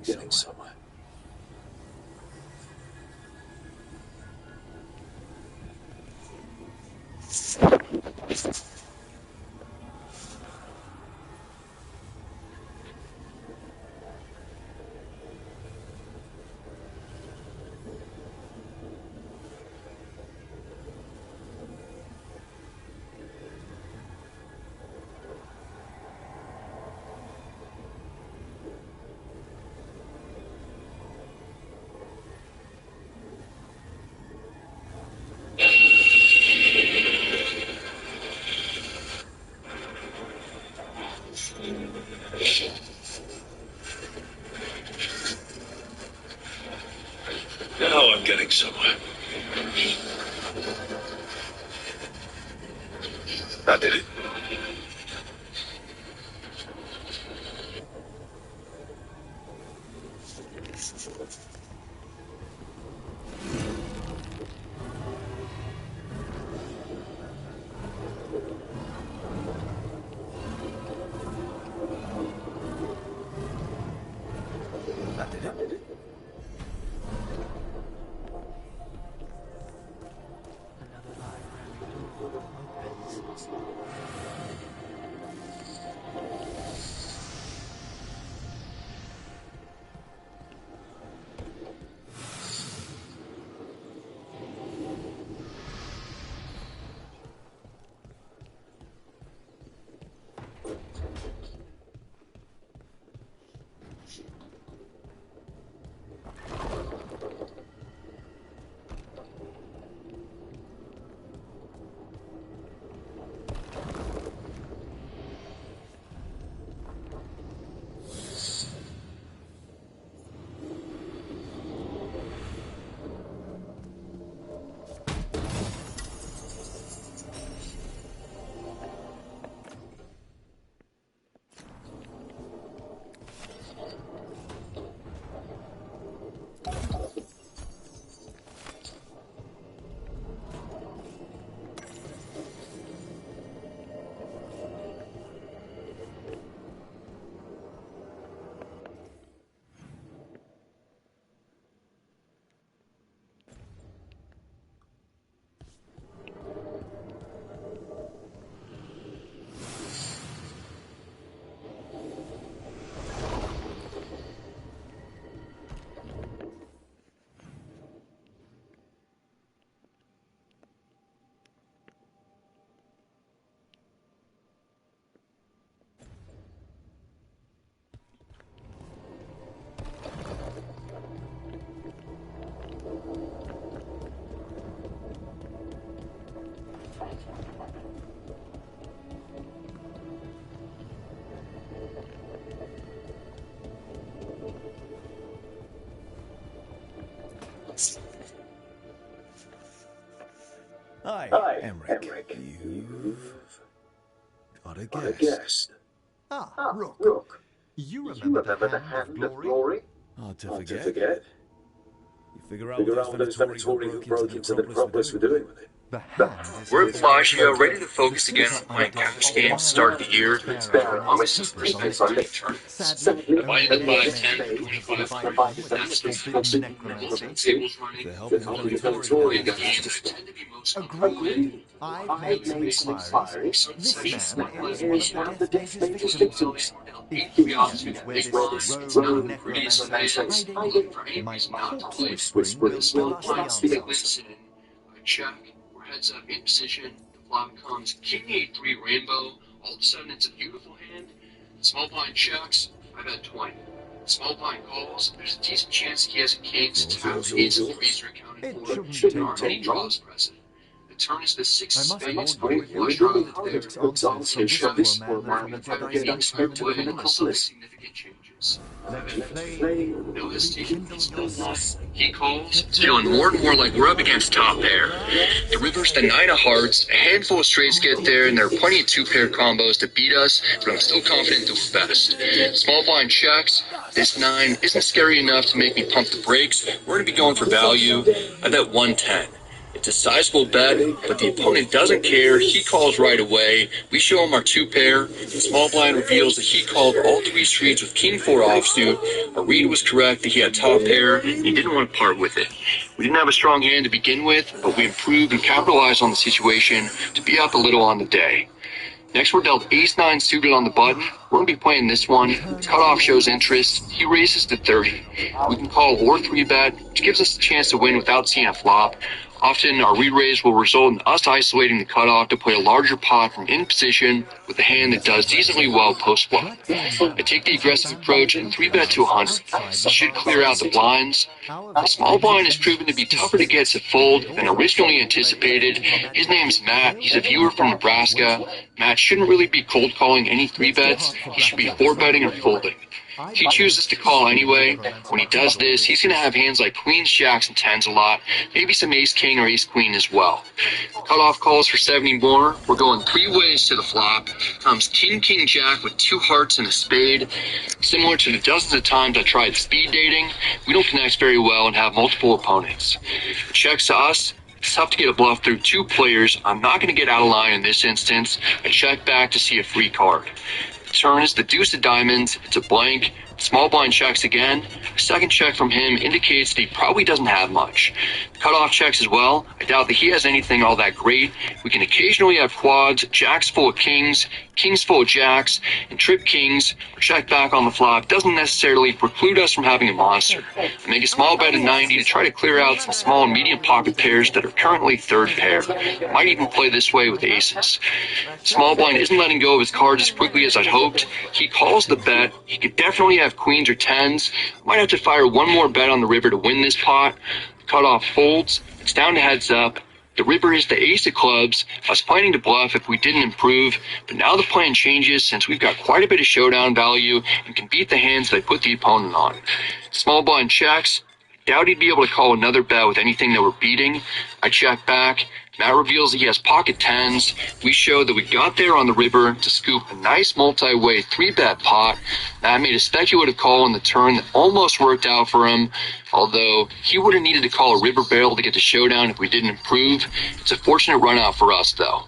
getting somewhere. Now I'm getting somewhere. That did it. That did it. Another library door opens. Hi, Emmerich. You've got a guest. Rook. You remember the Hand of Glory? Hard to forget. You figure out what those Venatori who broke into the Necropolis were doing with it. We're at Bellagio, ready to focus again on playing cash games to start the year. Promises for space on tournaments. Divided by 10 to 25 points. That's the tables running. They're helping the Venatori. Playing the games that tend to be most Agreed. I've made some inquiries. This man is one of the Death's victims. If he knows where this rogue necromancer is hiding, might not whispering will blast the answers. Check. We're heads up in position. The flop comes king 8-3 rainbow. All of a sudden it's a beautiful hand. Small blind checks. I bet 20. Small blind calls. There's a decent chance he has a king's taps. Eights and threes are accounted for. There aren't any draws present. The turn is the 6 of spades. Flush draw of the deck. Hooks on some shots for man with a getting expert to the Necropolis. Significant changes. No hesitation. He calls, feeling more and more like we're up against top pair. The river's the 9 of hearts, a handful of straights get there, and there are plenty of 2-pair combos to beat us, but I'm still confident to best. Small blind checks. This 9 isn't scary enough to make me pump the brakes. We're going to be going for value. I bet 110. It's a sizable bet, but the opponent doesn't care. He calls right away. We show him our 2-pair. The small blind reveals that he called all 3 streets with king 4 offsuit. Our read was correct that he had top pair, and he didn't want to part with it. We didn't have a strong hand to begin with, but we improved and capitalized on the situation to be up a little on the day. Next, we're dealt ace-9 suited on the button. We're going to be playing this one. Cutoff shows interest. He raises to 30. We can call or 3-bet, which gives us a chance to win without seeing a flop. Often, our re-raise will result in us isolating the cutoff to play a larger pot from in position with a hand that does decently well post-flop. I take the aggressive approach and 3-bet to 100. This should clear out the blinds. The small blind has proven to be tougher to get to fold than originally anticipated. His name's Matt. He's a viewer from Nebraska. Matt shouldn't really be cold calling any 3-bets. He should be 4-betting or folding. He chooses to call anyway. When he does this, he's going to have hands like queens, jacks, and 10s a lot, maybe some ace-king or ace-queen as well. Cutoff calls for 70 more. We're going 3 ways to the flop. Comes king, king, jack with 2 hearts and a spade. Similar to the dozens of times I tried speed dating, we don't connect very well and have multiple opponents. Checks to us. It's tough to get a bluff through 2 players. I'm not going to get out of line in this instance. I check back to see a free card. Turn is the deuce of diamonds. It's a blank. Small blind checks again. A second check from him indicates that he probably doesn't have much. Cutoff checks as well. I doubt that he has anything all that great. We can occasionally have quads, jacks full of kings, kings full of jacks, and trip kings. Check back on the flop doesn't necessarily preclude us from having a monster. I make a small bet of 90 to try to clear out some small and medium pocket pairs that are currently 3rd pair. I might even play this way with aces. Small blind isn't letting go of his cards as quickly as I'd hoped. He calls the bet. He could definitely have queens or 10s. Might have to fire one more bet on the river to win this pot. Cutoff folds. It's down to heads up. The river is the ace of clubs. I was planning to bluff if we didn't improve, but now the plan changes since we've got quite a bit of showdown value and can beat the hands that I put the opponent on. Small blind checks. Doubt he'd be able to call another bet with anything that we're beating. I check back. Matt reveals that he has pocket 10s. We show that we got there on the river to scoop a nice multi-way 3-bet pot. Matt made a speculative call on the turn that almost worked out for him, although he would have needed to call a river barrel to get to showdown if we didn't improve. It's a fortunate run out for us, though.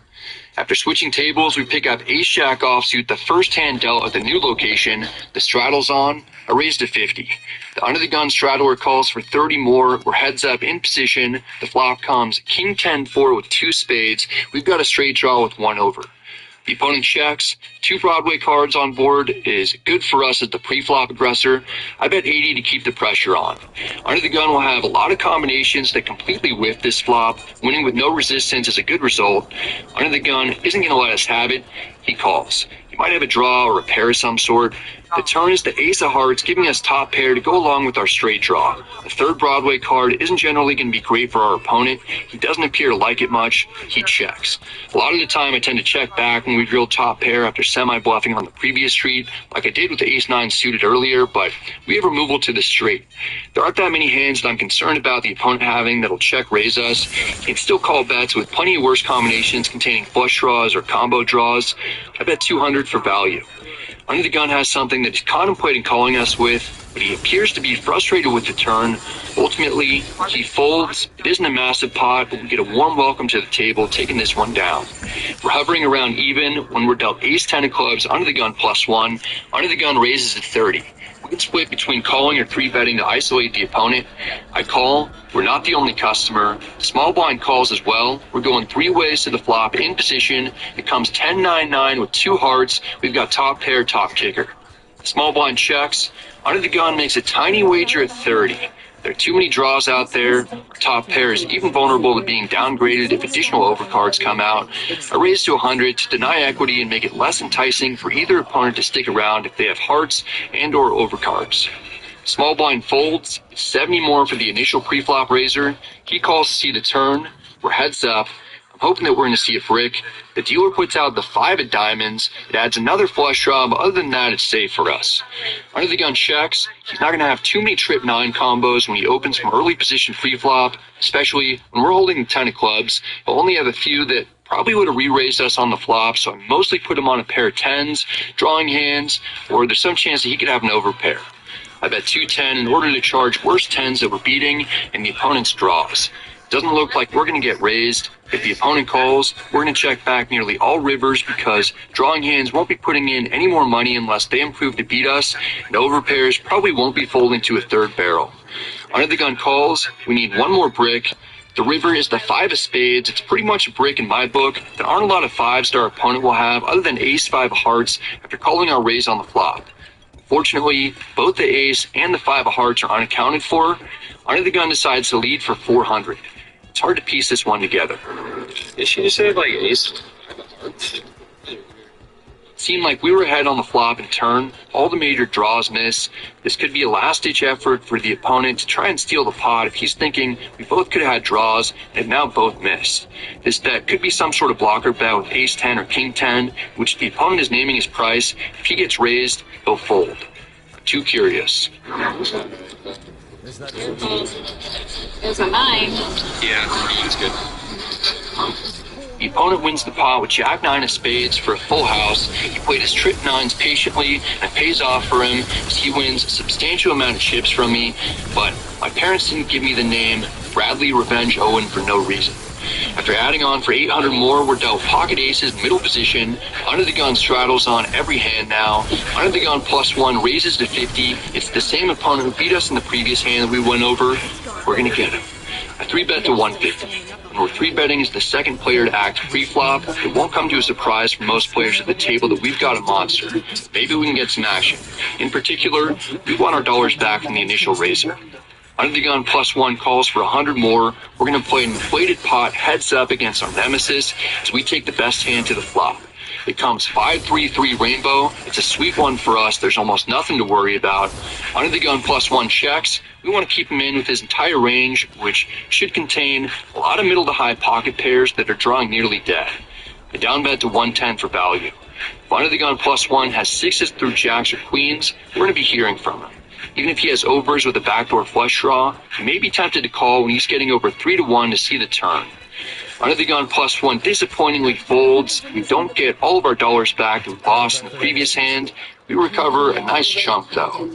After switching tables, we pick up ace-jack offsuit, the first hand dealt at the new location. The straddle's on. I raised to 50. The under-the-gun straddler calls for 30 more. We're heads up in position. The flop comes king 10-4 with 2 spades. We've got a straight draw with 1 over. The opponent checks. 2 Broadway cards on board is good for us as the pre-flop aggressor. I bet 80 to keep the pressure on. Under the gun will have a lot of combinations that completely whiff this flop. Winning with no resistance is a good result. Under the gun isn't going to let us have it. He calls. He might have a draw or a pair of some sort. The turn is the ace of hearts, giving us top pair to go along with our straight draw. The 3rd Broadway card isn't generally going to be great for our opponent. He doesn't appear to like it much. He checks. A lot of the time I tend to check back when we drill top pair after semi-bluffing on the previous street, like I did with the ace-9 suited earlier, but we have removal to the straight. There aren't that many hands that I'm concerned about the opponent having that'll check raise us. He can still call bets with plenty of worse combinations containing flush draws or combo draws. I bet 200 for value. Under the gun has something that he's contemplating calling us with, but he appears to be frustrated with the turn. Ultimately, he folds. It isn't a massive pot, but we get a warm welcome to the table, taking this one down. We're hovering around even when we're dealt ace-10 of clubs, under the gun +1. Under the gun raises to 30. We can split between calling or 3-betting to isolate the opponent. I call. We're not the only customer. Small blind calls as well. We're going 3 ways to the flop in position. It comes 10-9-9 with 2 hearts. We've got top pair, top kicker. Small blind checks. Under the gun makes a tiny wager at 30. There are too many draws out there. Top pair is even vulnerable to being downgraded if additional overcards come out. I raise to 100 to deny equity and make it less enticing for either opponent to stick around if they have hearts and or overcards. Small blind folds. 70 more for the initial pre-flop raiser. He calls to see the turn. We're heads up. I'm hoping that we're going to see a frick. The dealer puts out the 5 of diamonds. It adds another flush draw, but other than that, it's safe for us. Under the gun checks. He's not going to have too many trip 9 combos when he opens from early position pre-flop, especially when we're holding the 10 of clubs. He'll only have a few that probably would have re-raised us on the flop, so I mostly put him on a pair of 10s, drawing hands, or there's some chance that he could have an overpair. I bet 210 in order to charge worse 10s that we're beating and the opponent's draws. Doesn't look like we're going to get raised. If the opponent calls, we're going to check back nearly all rivers because drawing hands won't be putting in any more money unless they improve to beat us, and overpairs probably won't be folding to a third barrel. Under the gun calls, we need one more brick. The river is the 5 of spades. It's pretty much a brick in my book. There aren't a lot of fives that our opponent will have other than ace 5 of hearts after calling our raise on the flop. Fortunately, both the ace and the 5 of hearts are unaccounted for. Under the gun decides to lead for 400. It's hard to piece this one together. Did she just say like ace 5 of hearts? Seemed like we were ahead on the flop and turn. All the major draws miss. This could be a last-ditch effort for the opponent to try and steal the pot if he's thinking we both could have had draws and now both miss. This bet could be some sort of blocker bet with ace 10 or king 10, which the opponent is naming his price. If he gets raised, he'll fold. I'm too curious. There's a 9. Yeah, that's good. The opponent wins the pot with jack 9 of spades for a full house. He played his trip 9s patiently, and it pays off for him as he wins a substantial amount of chips from me, but my parents didn't give me the name Bradley Revenge Owen for no reason. After adding on for 800 more, we're dealt pocket aces, middle position. Under the gun straddles on every hand now. Under the gun +1 raises to 50. It's the same opponent who beat us in the previous hand that we went over. We're going to get him. I 3-bet to 150. When we're 3-betting as the second player to act pre-flop, it won't come to a surprise for most players at the table that we've got a monster. Maybe we can get some action. In particular, we want our dollars back from the initial raiser. Under the gun +1 calls for 100 more. We're going to play an inflated pot heads up against our nemesis as we take the best hand to the flop. It comes 5-3-3 rainbow. It's a sweet one for us. There's almost nothing to worry about. Under the gun +1 checks. We want to keep him in with his entire range, which should contain a lot of middle to high pocket pairs that are drawing nearly dead. A down bet to 110 for value. If under the gun +1 has 6s through jacks or queens, we're going to be hearing from him. Even if he has overs with a backdoor flush draw, he may be tempted to call when he's getting over 3-1 to see the turn. Under the gun +1 disappointingly folds. We don't get all of our dollars back that we lost in the previous hand. We recover a nice chunk though.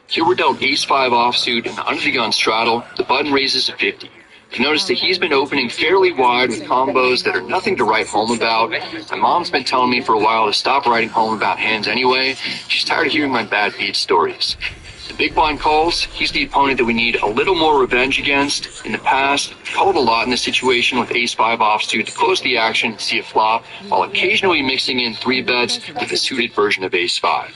Here we're dealt ace 5 offsuit and under the gun straddle. The button raises to 50. You notice that he's been opening fairly wide with combos that are nothing to write home about. My mom's been telling me for a while to stop writing home about hands anyway. She's tired of hearing my bad beat stories. The big blind calls. He's the opponent that we need a little more revenge against. In the past, called a lot in this situation with ace 5 offsuit to close the action and see a flop, while occasionally mixing in 3-bets with a suited version of ace 5.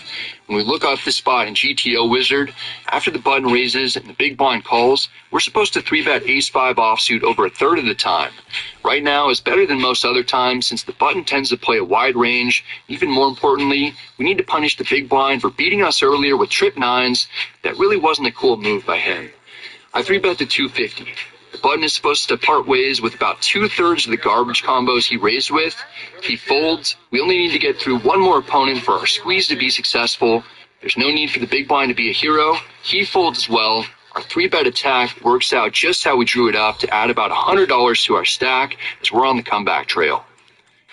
When we look off this spot in GTO Wizard, after the button raises and the big blind calls, we're supposed to 3-bet ace 5 offsuit over a third of the time. Right now is better than most other times since the button tends to play a wide range. Even more importantly, we need to punish the big blind for beating us earlier with trip 9s. That really wasn't a cool move by him. I 3-bet to 250. The button is supposed to part ways with about 2/3 of the garbage combos he raised with. If he folds, we only need to get through one more opponent for our squeeze to be successful. There's no need for the big blind to be a hero. He folds as well. Our 3-bet attack works out just how we drew it up to add about $100 to our stack as we're on the comeback trail.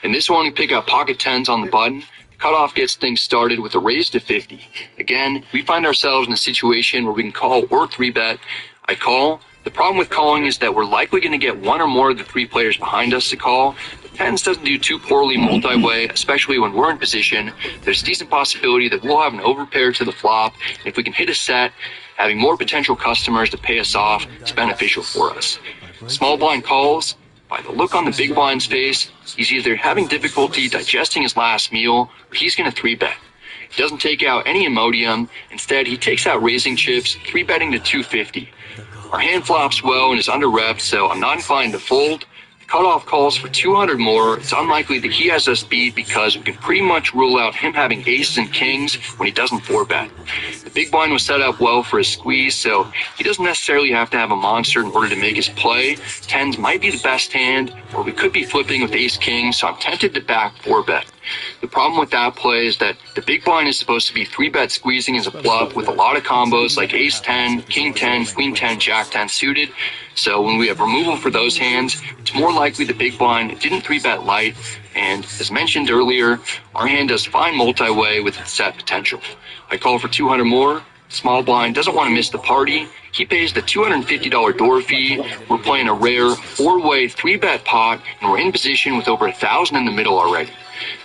In this one, we pick up pocket 10s on the button. The cutoff gets things started with a raise to 50. Again, we find ourselves in a situation where we can call or 3-bet. I call. The problem with calling is that we're likely going to get one or more of the 3 players behind us to call. The 10s doesn't do too poorly multi-way, especially when we're in position. There's a decent possibility that we'll have an overpair to the flop. And if we can hit a set, having more potential customers to pay us off is beneficial for us. Small blind calls. By the look on the big blind's face, he's either having difficulty digesting his last meal or he's going to 3-bet. He doesn't take out any Imodium. Instead, he takes out raising chips, 3-betting to 250. Our hand flops well and is under rep, so I'm not inclined to fold. The cutoff calls for 200 more. It's unlikely that he has us beat because we can pretty much rule out him having aces and kings when he doesn't 4-bet. The big blind was set up well for his squeeze, so he doesn't necessarily have to have a monster in order to make his play. 10s might be the best hand, or we could be flipping with ace-king, so I'm tempted to back 4-bet. The problem with that play is that the big blind is supposed to be 3-bet squeezing as a bluff with a lot of combos like ace 10, king 10, queen 10, jack 10 suited. So when we have removal for those hands, it's more likely the big blind didn't 3-bet light. And as mentioned earlier, our hand does fine multi-way with its set potential. I call for 200 more. Small blind doesn't want to miss the party. He pays the $250 door fee. We're playing a rare 4-way 3-bet pot, and we're in position with over 1,000 in the middle already.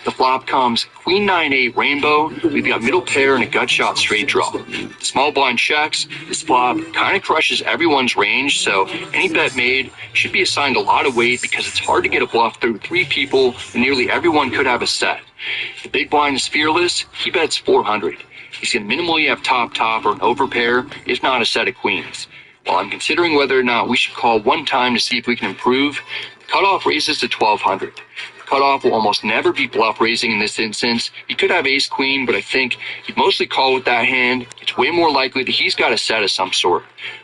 The flop comes Queen 9-8 Rainbow. We've got middle pair and a gut shot straight draw. The small blind checks. This flop kind of crushes everyone's range, so any bet made should be assigned a lot of weight because it's hard to get a bluff through 3 people and nearly everyone could have a set. The big blind is fearless. He bets 400. He's going to minimally have top or an overpair, if not a set of queens. While I'm considering whether or not we should call one time to see if we can improve, the cutoff raises to 1,200. The cutoff will almost never be bluff raising in this instance. He could have ace queen, but I think he'd mostly call with that hand. It's way more likely that he's got a set of some sort.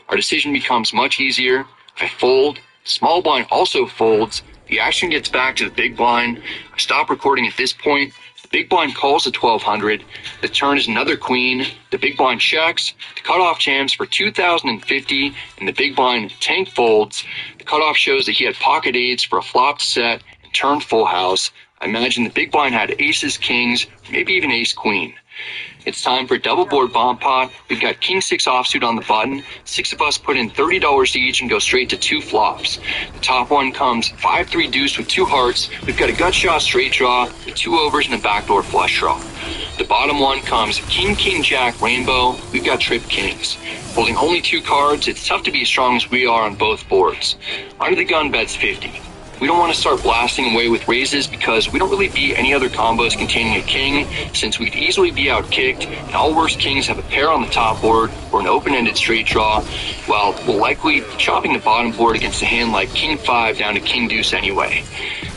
Our decision becomes much easier. I fold. Small blind also folds. The action gets back to the big blind. I stop recording at this point. Big blind calls at 1,200. The turn is another queen. The big blind checks. The cutoff jams for 2,050, and the big blind tank folds. The cutoff shows that he had pocket eights for a flopped set and turned full house. I imagine the big blind had aces, kings, maybe even ace queen. It's time for a double board bomb pot. We've got king 6 offsuit on the button. 6 of us put in $30 each and go straight to 2 flops. The top one comes 5-3 deuce with 2 hearts. We've got a gut shot straight draw with 2 overs and a backdoor flush draw. The bottom one comes king jack rainbow. We've got trip kings. Holding only 2 cards, it's tough to be as strong as we are on both boards. Under the gun bets 50. We don't want to start blasting away with raises because we don't really beat any other combos containing a king, since we could easily be outkicked, and all worst kings have a pair on the top board or an open-ended straight draw, while we'll likely be chopping the bottom board against a hand like king 5 down to king deuce anyway.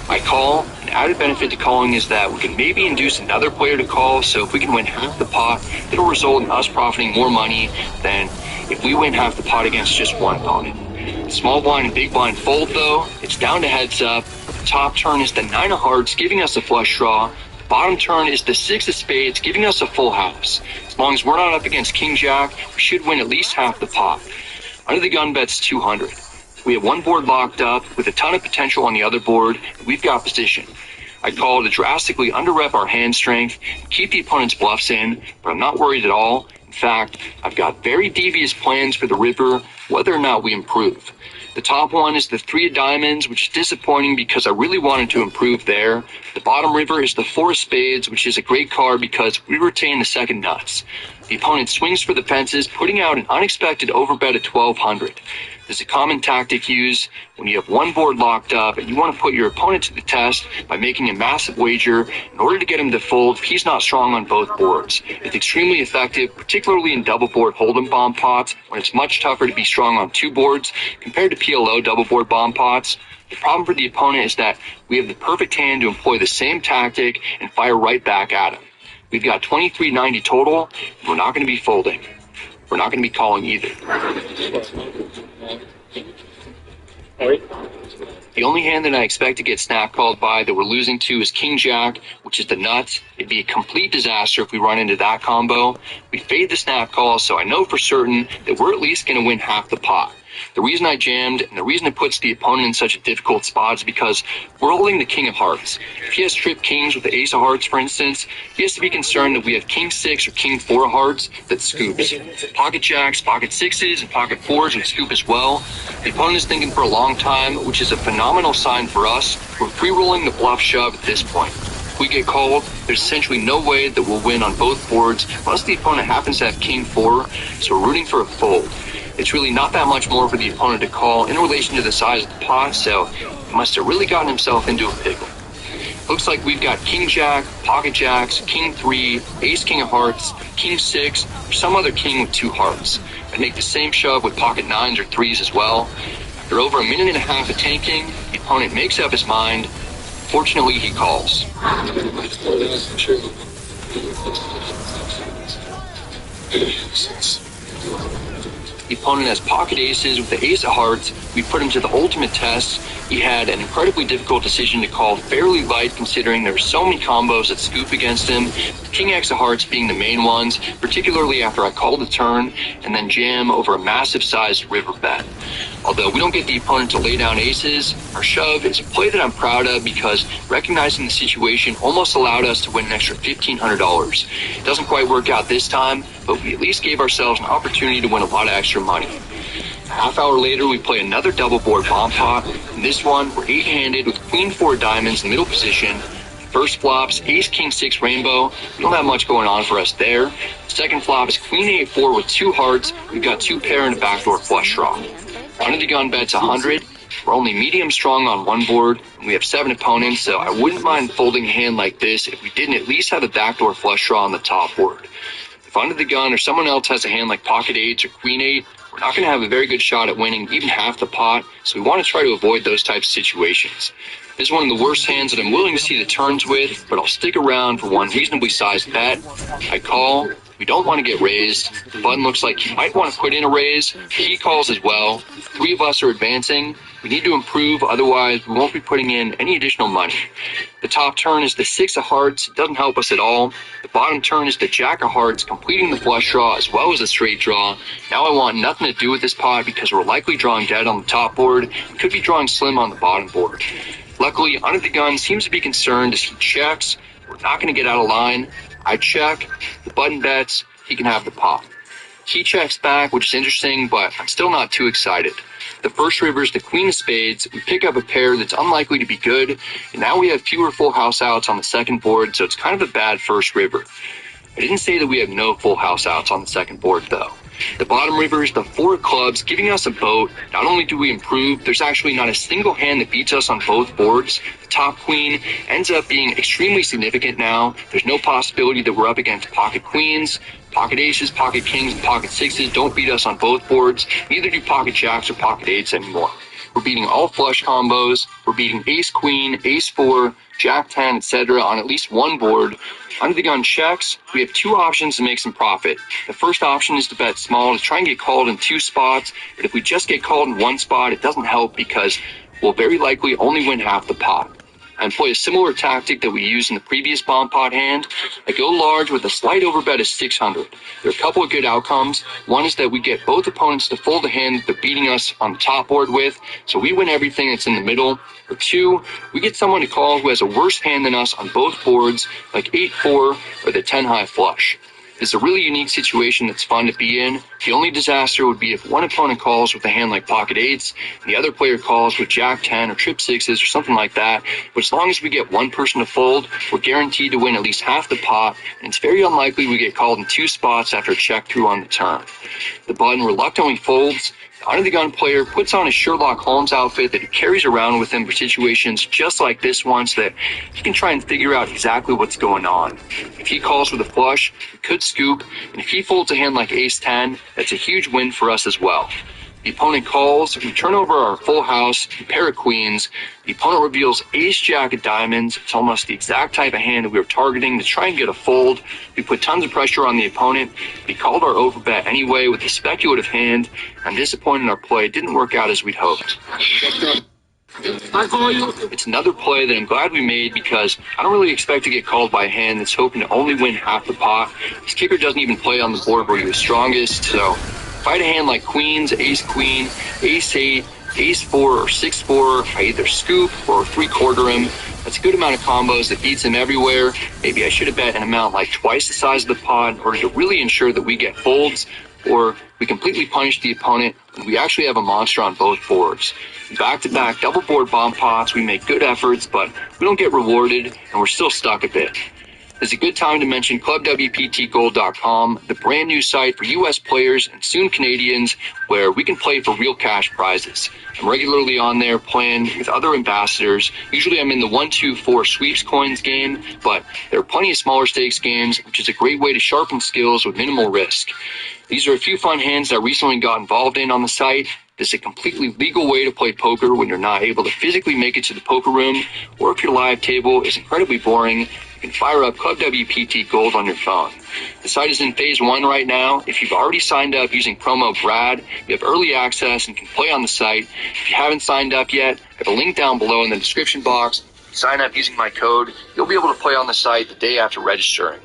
I call. An added benefit to calling is that we can maybe induce another player to call, so if we can win half the pot, it'll result in us profiting more money than if we win half the pot against just one opponent. Small blind and big blind fold though. It's down to heads up. The top turn is the 9 of hearts, giving us a flush draw. The bottom turn is the 6 of spades, giving us a full house. As long as we're not up against king jack, we should win at least half the pot. Under the gun bets 200. We have one board locked up with a ton of potential on the other board, and we've got position. I call to drastically under-rep our hand strength and keep the opponent's bluffs in, but I'm not worried at all. In fact, I've got very devious plans for the river, whether or not we improve. The top one is the 3 of diamonds, which is disappointing because I really wanted to improve there. The bottom river is the 4 of spades, which is a great card because we retain the second nuts. The opponent swings for the fences, putting out an unexpected overbet at 1,200. This is a common tactic used when you have one board locked up and you want to put your opponent to the test by making a massive wager in order to get him to fold if he's not strong on both boards. It's extremely effective, particularly in double board hold'em bomb pots when it's much tougher to be strong on 2 boards compared to PLO double board bomb pots. The problem for the opponent is that we have the perfect hand to employ the same tactic and fire right back at him. We've got 2390 total, and we're not going to be folding. We're not going to be calling either. The only hand that I expect to get snap called by that we're losing to is king jack, which is the nuts. It'd be a complete disaster if we run into that combo. We fade the snap call, so I know for certain that we're at least going to win half the pot. The reason I jammed and the reason it puts the opponent in such a difficult spot is because we're holding the king of hearts. If he has trip kings with the ace of hearts, for instance, he has to be concerned that we have king 6 or king 4 of hearts that scoops. Pocket jacks, pocket 6s, and pocket 4s would scoop as well. The opponent is thinking for a long time, which is a phenomenal sign for us. We're pre-rolling the bluff shove at this point. If we get called, there's essentially no way that we'll win on both boards unless the opponent happens to have king 4, so we're rooting for a fold. It's really not that much more for the opponent to call in relation to the size of the pot, so he must have really gotten himself into a pickle. Looks like we've got king jack, pocket jacks, king 3, ace king of hearts, king 6, or some other king with 2 hearts. I'd make the same shove with pocket 9s or 3s as well. After over a minute and a half of tanking, the opponent makes up his mind. Fortunately, he calls. The opponent has pocket aces with the ace of hearts. We put him to the ultimate test. He had an incredibly difficult decision to call fairly light considering there were so many combos that scoop against him. King X of hearts being the main ones, particularly after I called the turn and then jam over a massive sized river bet. Although we don't get the opponent to lay down aces, our shove is a play that I'm proud of because recognizing the situation almost allowed us to win an extra $1,500. It doesn't quite work out this time, but we at least gave ourselves an opportunity to win a lot of extra money. A half hour later, we play another double board bomb pot. In this one, we're 8-handed with queen 4 diamonds in the middle position. First flop's ace king 6 rainbow. We don't have much going on for us there. Second flop is queen 8-4 with 2 hearts. We've got 2 pair and a backdoor flush draw. Under the gun bet's 100. We're only medium strong on one board, and we have 7 opponents, so I wouldn't mind folding a hand like this if we didn't at least have a backdoor flush draw on the top board. If under the gun or someone else has a hand like pocket 8s or queen 8, we're not going to have a very good shot at winning even half the pot, so we want to try to avoid those types of situations. This is one of the worst hands that I'm willing to see the turns with, but I'll stick around for one reasonably sized bet. I call. We don't want to get raised. The button looks like he might want to put in a raise. He calls as well. 3 of us are advancing. We need to improve, otherwise we won't be putting in any additional money. The top turn is the 6 of hearts. It doesn't help us at all. The bottom turn is the jack of hearts, completing the flush draw as well as a straight draw. Now I want nothing to do with this pot because we're likely drawing dead on the top board. We could be drawing slim on the bottom board. Luckily, under the gun seems to be concerned as he checks. We're not going to get out of line. I check. The button bets. He can have the pot. He checks back, which is interesting, but I'm still not too excited. The first river is the queen of spades. We pick up a pair that's unlikely to be good, and now we have fewer full house outs on the second board, so it's kind of a bad first river. I didn't say that we have no full house outs on the second board, though. The bottom river is the 4 of clubs, giving us a boat. Not only do we improve, there's actually not a single hand that beats us on both boards. The top queen ends up being extremely significant now. There's no possibility that we're up against pocket queens. Pocket aces, pocket kings, and pocket 6s don't beat us on both boards. Neither do pocket jacks or pocket 8s anymore. We're beating all flush combos. We're beating ace queen, ace 4, jack 10, etc. on at least one board. Under the gun checks, we have 2 options to make some profit. The first option is to bet small to try and get called in 2 spots, but if we just get called in 1 spot, it doesn't help because we'll very likely only win half the pot. I employ a similar tactic that we used in the previous bomb pot hand. I go large with a slight overbet of 600. There are a couple of good outcomes. One is that we get both opponents to fold a hand that they're beating us on the top board with, so we win everything that's in the middle. Or 2, we get someone to call who has a worse hand than us on both boards, like 8-4 or the 10-high flush. This is a really unique situation that's fun to be in. The only disaster would be if one opponent calls with a hand like pocket 8s, and the other player calls with jack 10 or trip 6s or something like that. But as long as we get one person to fold, we're guaranteed to win at least half the pot, and it's very unlikely we get called in 2 spots after a check through on the turn. The button reluctantly folds. The under the gun player puts on his Sherlock Holmes outfit that he carries around with him for situations just like this one so that he can try and figure out exactly what's going on. If he calls with a flush, we could scoop, and if he folds a hand like ace 10, that's a huge win for us as well. The opponent calls, we turn over our full house, a pair of queens. The opponent reveals ace jack of diamonds. It's almost the exact type of hand that we were targeting to try and get a fold. We put tons of pressure on the opponent. We called our overbet anyway with a speculative hand. I'm disappointed in our play. It didn't work out as we'd hoped. It's another play that I'm glad we made because I don't really expect to get called by a hand that's hoping to only win half the pot. His kicker doesn't even play on the board where he was strongest, so if I had a hand like queens, ace queen, ace 8, ace 4, or 6-4, I either scoop or 3/4 him. That's a good amount of combos that beats him everywhere. Maybe I should have bet an amount like twice the size of the pot in order to really ensure that we get folds, or we completely punish the opponent and we actually have a monster on both boards. Back-to-back double board bomb pots, we make good efforts, but we don't get rewarded and we're still stuck a bit. It's a good time to mention ClubWPTGold.com, the brand new site for U.S. players and soon Canadians, where we can play for real cash prizes. I'm regularly on there playing with other ambassadors. Usually I'm in the 1-2-4 sweeps coins game, but there are plenty of smaller stakes games, which is a great way to sharpen skills with minimal risk. These are a few fun hands that I recently got involved in on the site. This is a completely legal way to play poker when you're not able to physically make it to the poker room, or if your live table is incredibly boring, you can fire up Club WPT Gold on your phone. The site is in phase 1 right now. If you've already signed up using promo BRAD, you have early access and can play on the site. If you haven't signed up yet, I have a link down below in the description box. If you sign up using my code, you'll be able to play on the site the day after registering.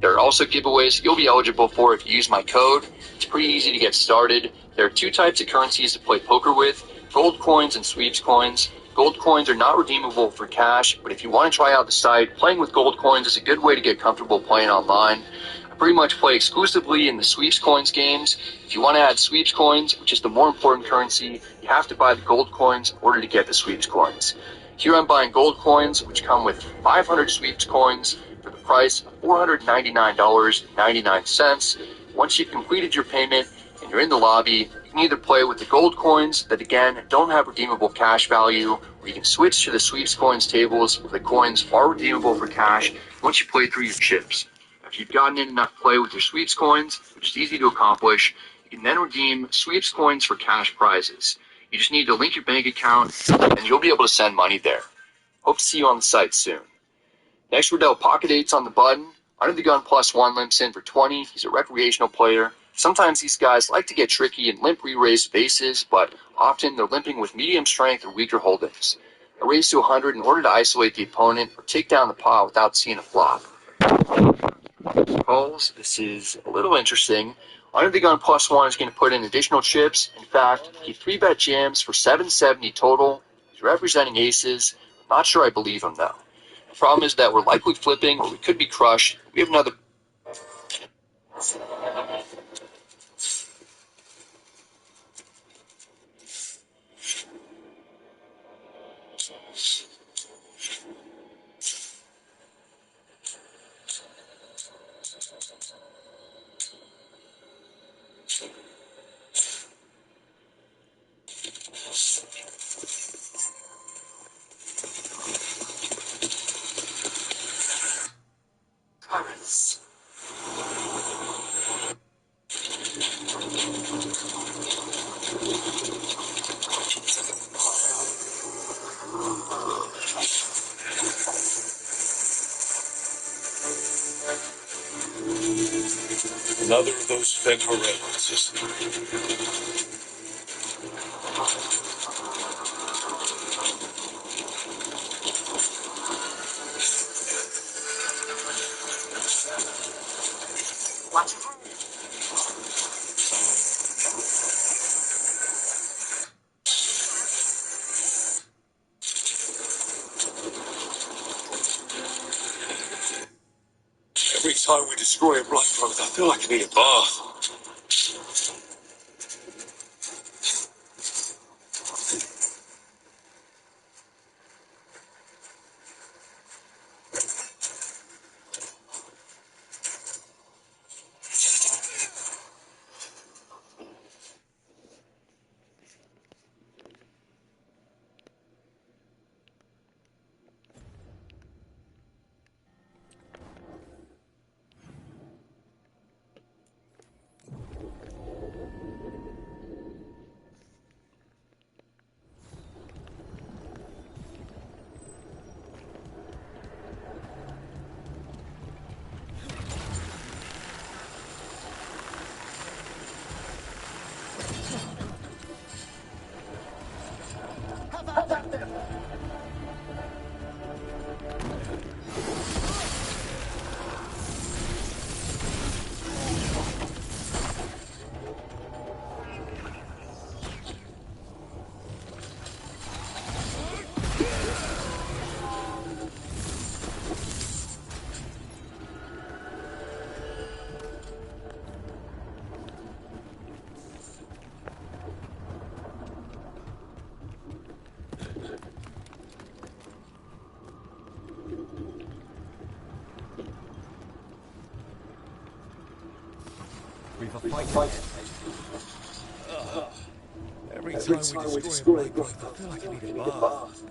There are also giveaways you'll be eligible for if you use my code. It's pretty easy to get started. There are 2 types of currencies to play poker with, gold coins and sweeps coins. Gold coins are not redeemable for cash, but if you want to try out the site, playing with gold coins is a good way to get comfortable playing online. I pretty much play exclusively in the sweeps coins games. If you want to add sweeps coins, which is the more important currency, you have to buy the gold coins in order to get the sweeps coins. Here I'm buying gold coins, which come with 500 sweeps coins for the price of $499.99. Once you've completed your payment and you're in the lobby, you can either play with the gold coins that, again, don't have redeemable cash value, or you can switch to the sweeps coins tables where the coins are redeemable for cash once you play through your chips. If you've gotten in enough play with your sweeps coins, which is easy to accomplish, you can then redeem sweeps coins for cash prizes. You just need to link your bank account, and you'll be able to send money there. Hope to see you on the site soon. Next, Riddell Pocket 8's on the button. Under the Gun +1 limps in for 20. He's a recreational player. Sometimes these guys like to get tricky and limp re-raise bases, but often they're limping with medium strength or weaker holdings. A raise to 100 in order to isolate the opponent or take down the pot without seeing a flop. Calls. This is a little interesting. Under the Gun +1 is going to put in additional chips. In fact, he 3-bet jams for 770 total. He's representing aces. I'm not sure I believe him, though. The problem is that we're likely flipping, or we could be crushed. We have another... Another of those spent references. Watch your head. Every time we destroy a black growth, I feel like I need a bath. We've a fight. Every time we destroy a growth, I feel like I need a bath.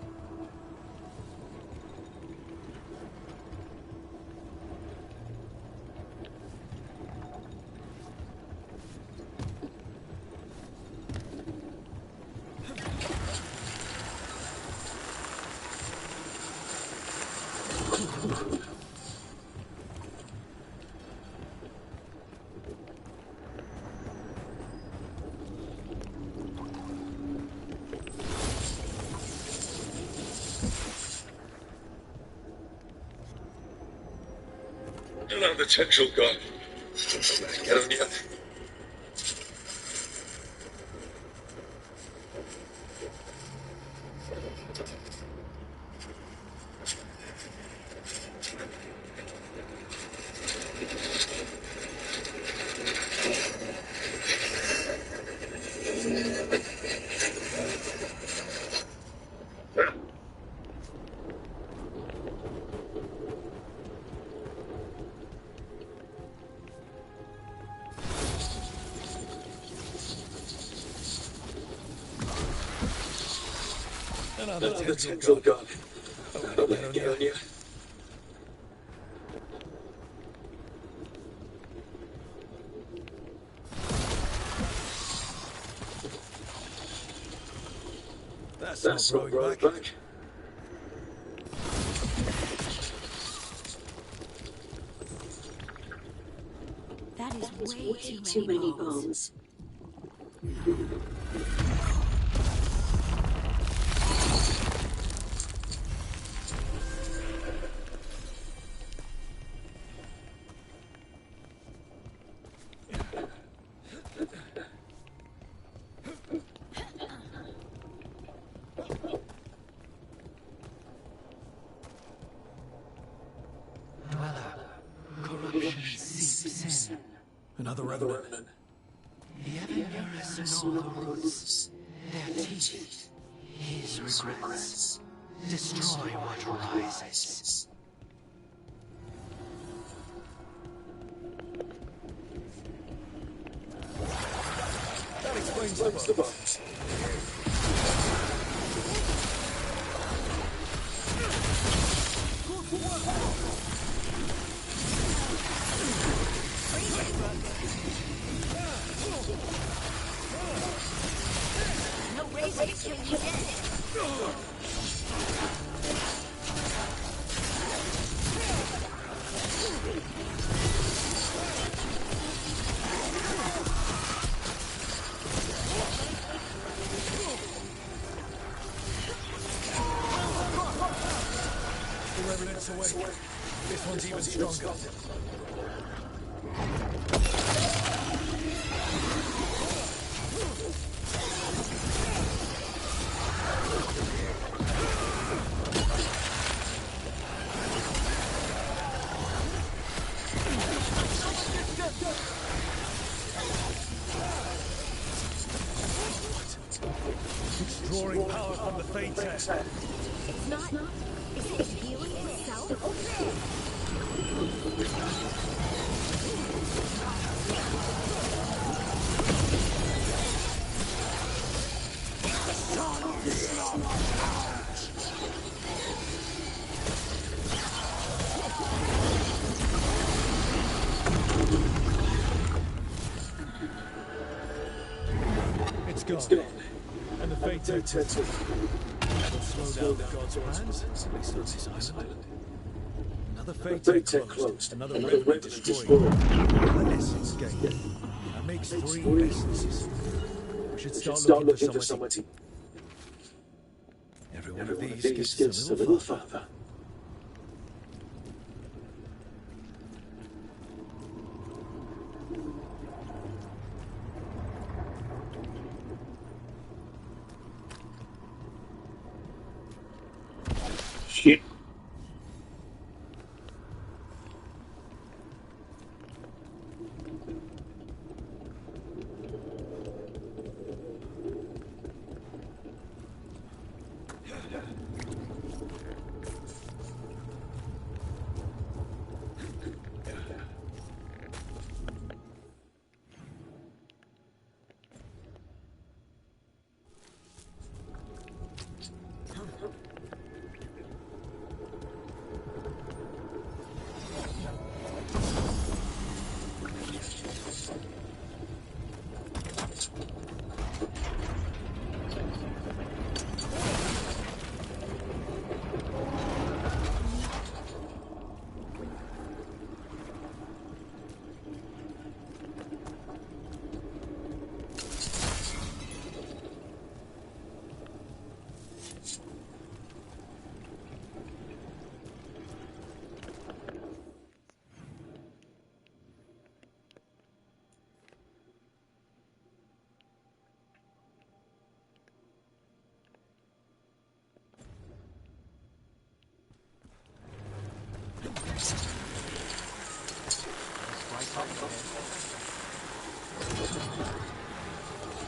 Another tendril gone. Don't let it get on yet. Another tendril gone. Don't let it get on you. That's not growing back. That is way too many bones. Another revenant. The ever-nearest and all the roots, their teeth, his regrets, destroy what rises. That explains the bones. No razor to kill you dead. The revenant's awake. This one's even stronger. It's drawing power from the Fate test. It's not. Is it healing itself? It's gone. And the Fate test will slow down the gods' plans, at least on this island. Another Fate tech closed. Another revenant destroyed. Another essence gained. That makes 3 essences. We should start looking for somewhere to... Every one of these gets us a little further. Shit.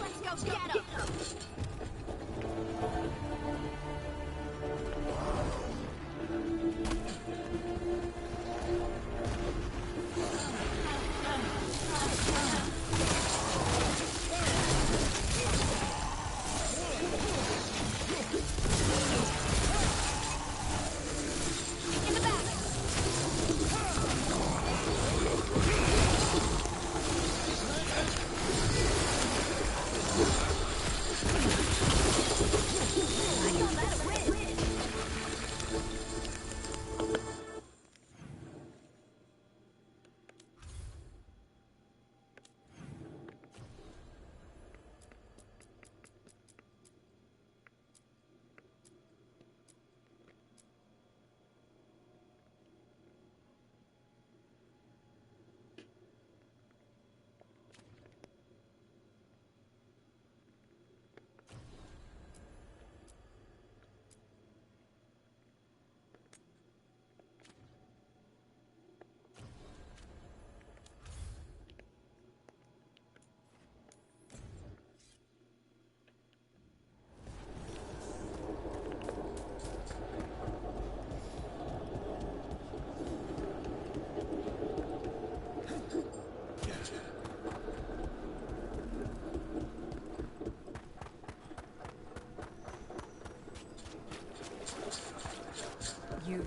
Let's go get him!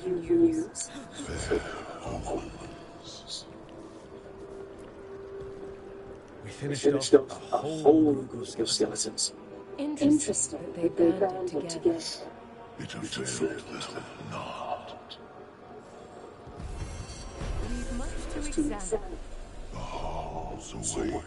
Use. We finished off a whole group of skeletons. Interesting that they banded together. It availed them not. We've much to examine. The halls await.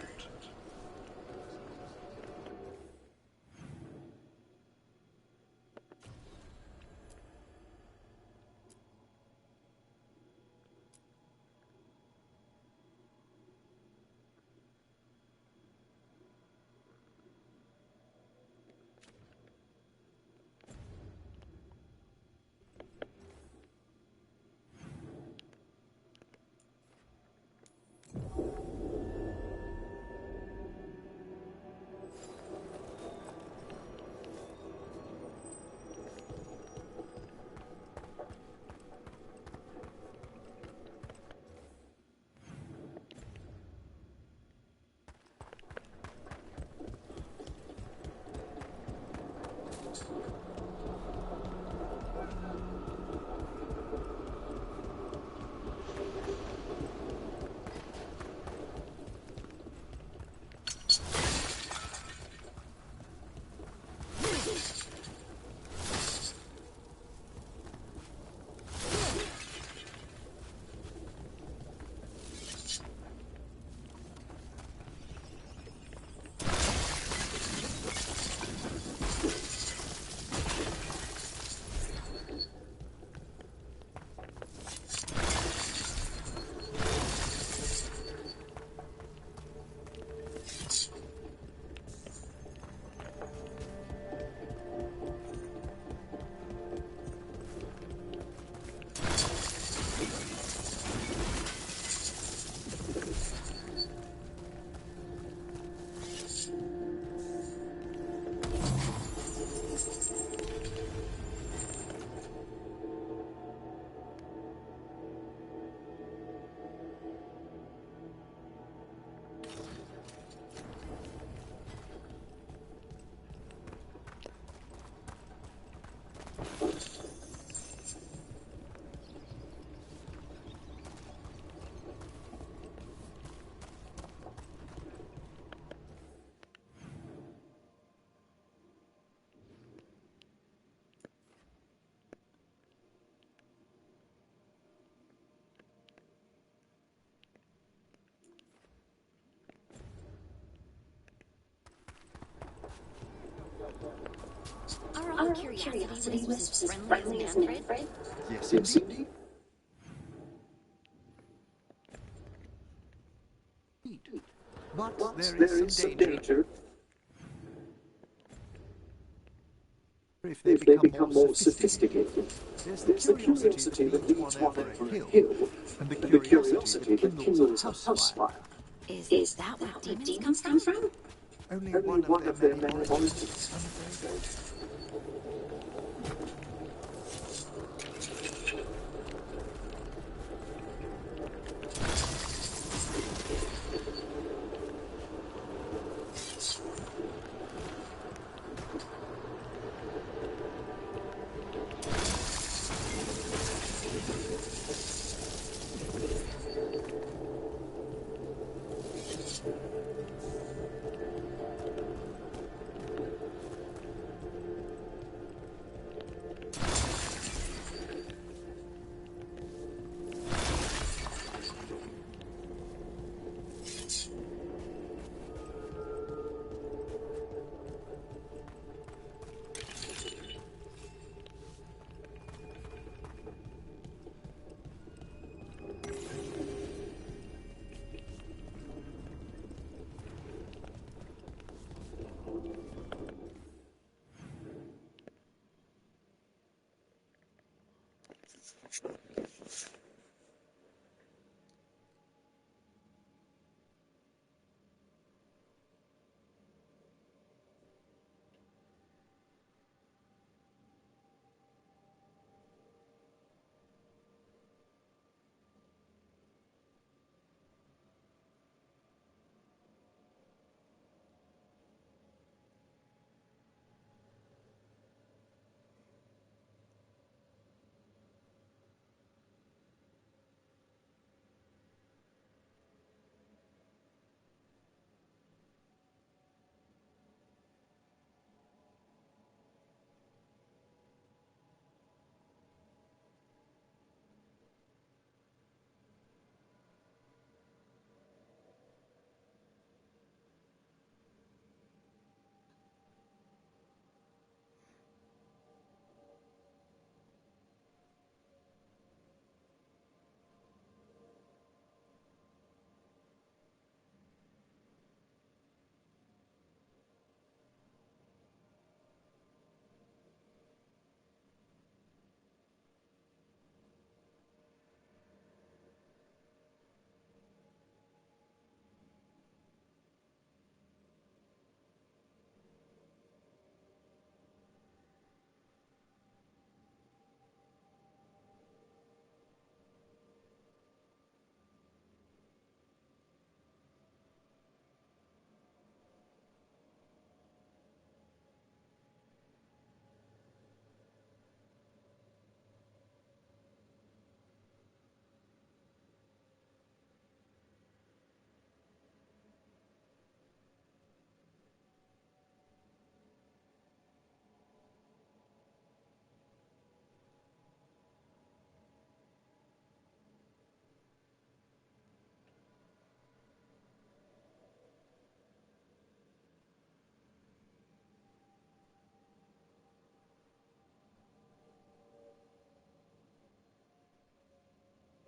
Are all curiosity wisps as friendly as Manfred? Yes, indeed. But there is some danger if they become more sophisticated. There's the curiosity that leads one over a hill, and the curiosity that kindles a house fire. Is that where demons come from? Only Only one of their many origins, I'm afraid.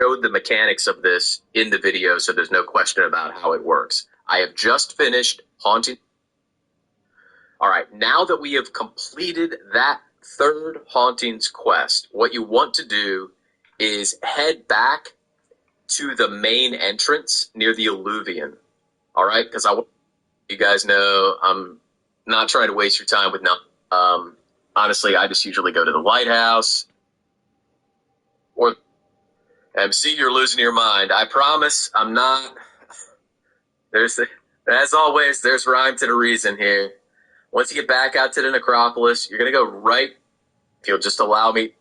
Showed the mechanics of this in the video, so there's no question about how it works. I have just finished Haunting. All right, now that we have completed that third Hauntings quest, what you want to do is head back to the main entrance near the Alluvion. All right, because you guys know I'm not trying to waste your time with honestly, I just usually go to the lighthouse or MC, you're losing your mind. I promise I'm not. As always, there's rhyme to the reason here. Once you get back out to the necropolis, you're going to go right, if you'll just allow me,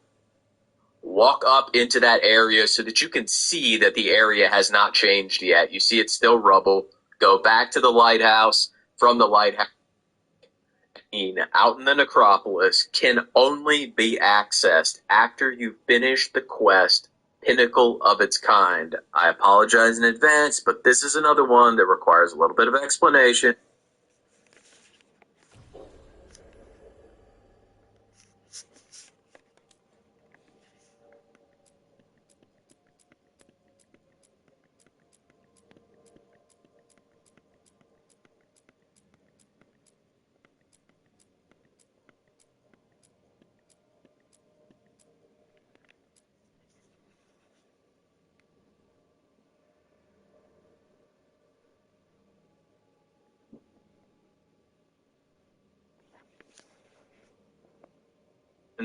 walk up into that area so that you can see that the area has not changed yet. You see it's still rubble. Go back to the lighthouse. From the lighthouse, out in the necropolis can only be accessed after you finish the quest Pinnacle of its kind. I apologize in advance, but this is another one that requires a little bit of explanation.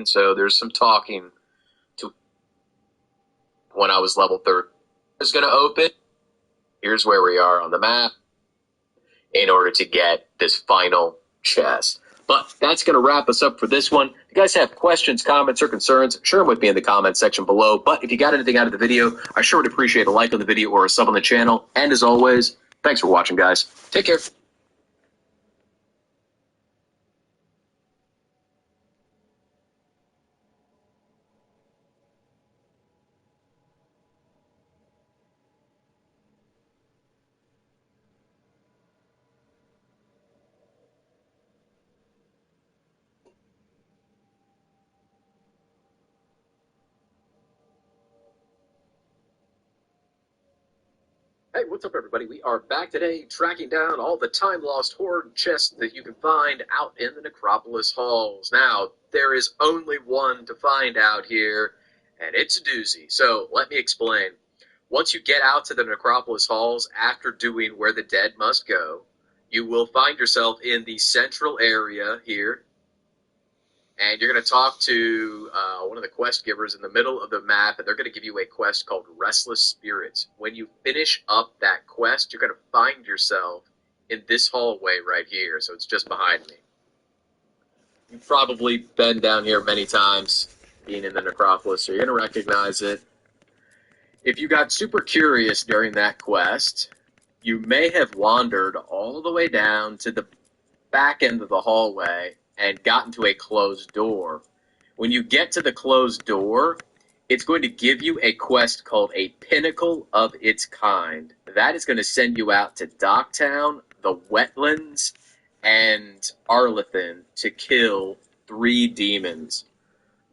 again, so there's some talking to when I was level 30. It's going to open. Here's where we are on the map in order to get this final chest. But that's going to wrap us up for this one. If you guys have questions, comments, or concerns, share them with me in the comments section below. But if you got anything out of the video, I sure would appreciate a like on the video or a sub on the channel. And as always, thanks for watching, guys. Take care. Hey, what's up, everybody? We are back today tracking down all the time-lost horde chests that you can find out in the Necropolis halls. Now, there is only one to find out here, and it's a doozy. So, let me explain. Once you get out to the Necropolis halls after doing Where the Dead Must Go, you will find yourself in the central area here, and you're going to talk to one of the quest givers in the middle of the map, and they're going to give you a quest called Restless Spirits. When you finish up that quest, you're going to find yourself in this hallway right here, so it's just behind me. You've probably been down here many times, being in the Necropolis, so you're going to recognize it. If you got super curious during that quest, you may have wandered all the way down to the back end of the hallway and gotten to a closed door. When you get to the closed door, it's going to give you a quest called a Pinnacle of Its Kind. That is going to send you out to Docktown, the Wetlands, and Arlethan to kill 3 demons.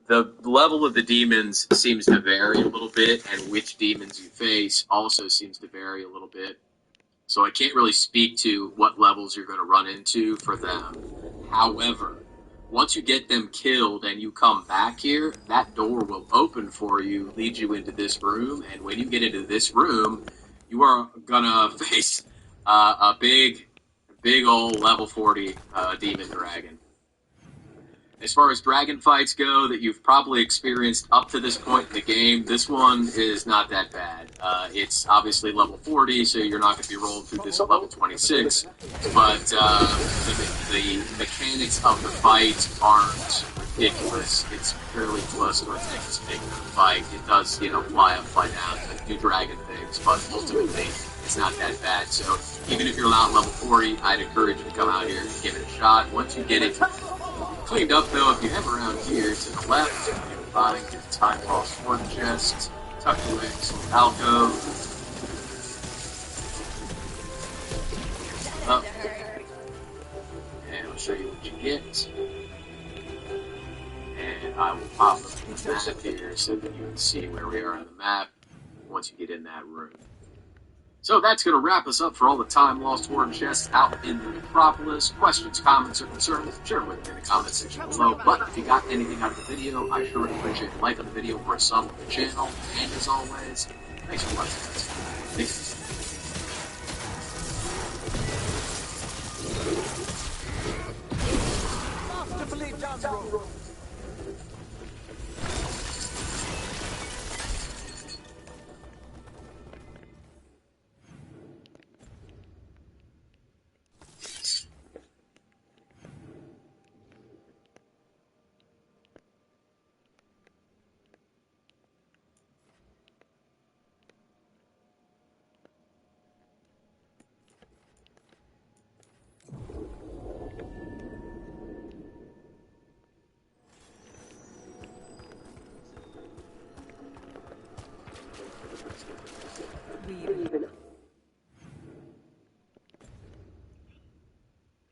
The level of the demons seems to vary a little bit, and which demons you face also seems to vary a little bit. So I can't really speak to what levels you're going to run into for them. However, once you get them killed and you come back here, that door will open for you, lead you into this room, and when you get into this room, you are going to face a big old level 40 demon dragon. As far as dragon fights go that you've probably experienced up to this point in the game, this one is not that bad. It's obviously level 40, so you're not going to be rolling through this at level 26, but the mechanics of the fight aren't ridiculous. It's fairly close to a Texas fight. It does, fly up, fly down, do dragon things, but ultimately it's not that bad. So even if you're not level 40, I'd encourage you to come out here and give it a shot. Once you get it cleaned up, though, if you head around here to the left, you'll find your time-lost horde chest, tucked away in some alcove. Up. And I'll show you what you get. And I will pop up the map here so that you can see where we are on the map once you get in that room. So that's going to wrap us up for all the time-lost horde chests out in the Necropolis. Questions, comments, or concerns, share with me in the comments section below. But if you got anything out of the video, I sure would appreciate a like on the video or a sub on the channel. And as always, thanks for watching, guys. Peace. Down the road.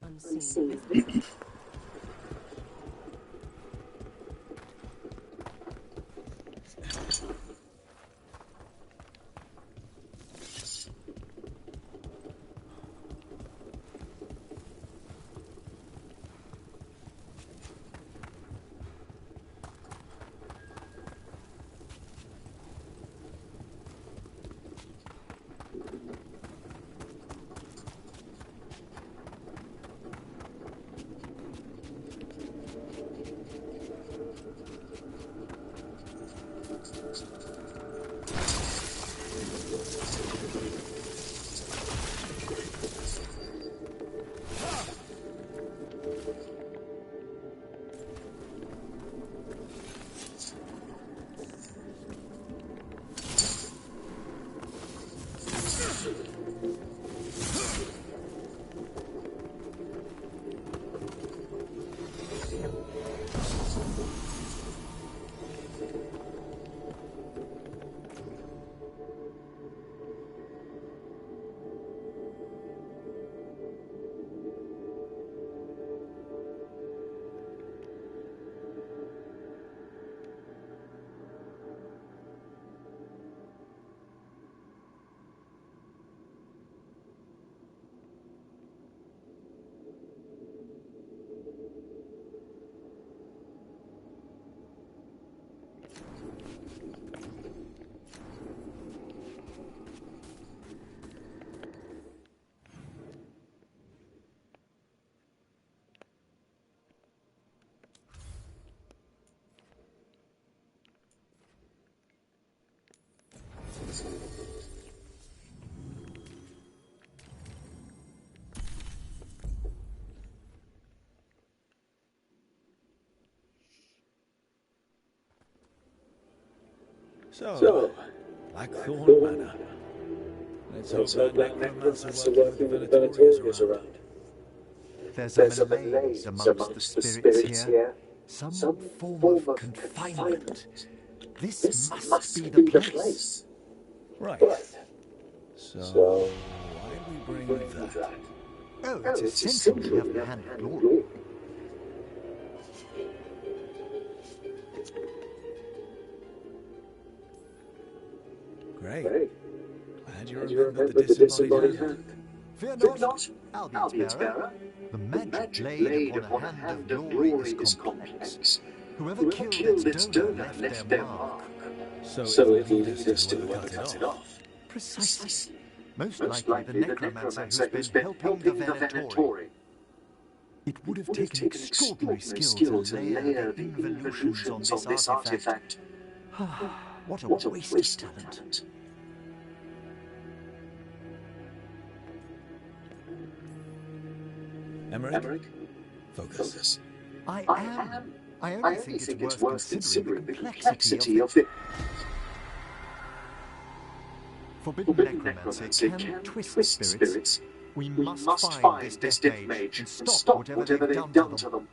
Unseen. So, Blackthorn Manor. Let's hope that necromancer working with the Venatorians is around. There's a malaise amongst the spirits here. Some form of confinement. This must be the place. Right. So, why do we bring that? Oh, it's essential to have a hand of glory. Great. Glad you remembered the disembodied hand. Fear not, I'll be its bearer. The magic laid upon a hand of glory is complex. Whoever killed its donor left their mark. So it'll lead us to whoever cut it off. Precisely. Most likely the necromancer who's been helping the Venatori. It would have taken extraordinary skill to layer the involutions on this artifact. What a waste of talent. Emmerich? Focus. I only think it's worth considering the complexity of it. Forbidden necromancy can twist spirits. We must find this death mage and stop whatever they've done to them.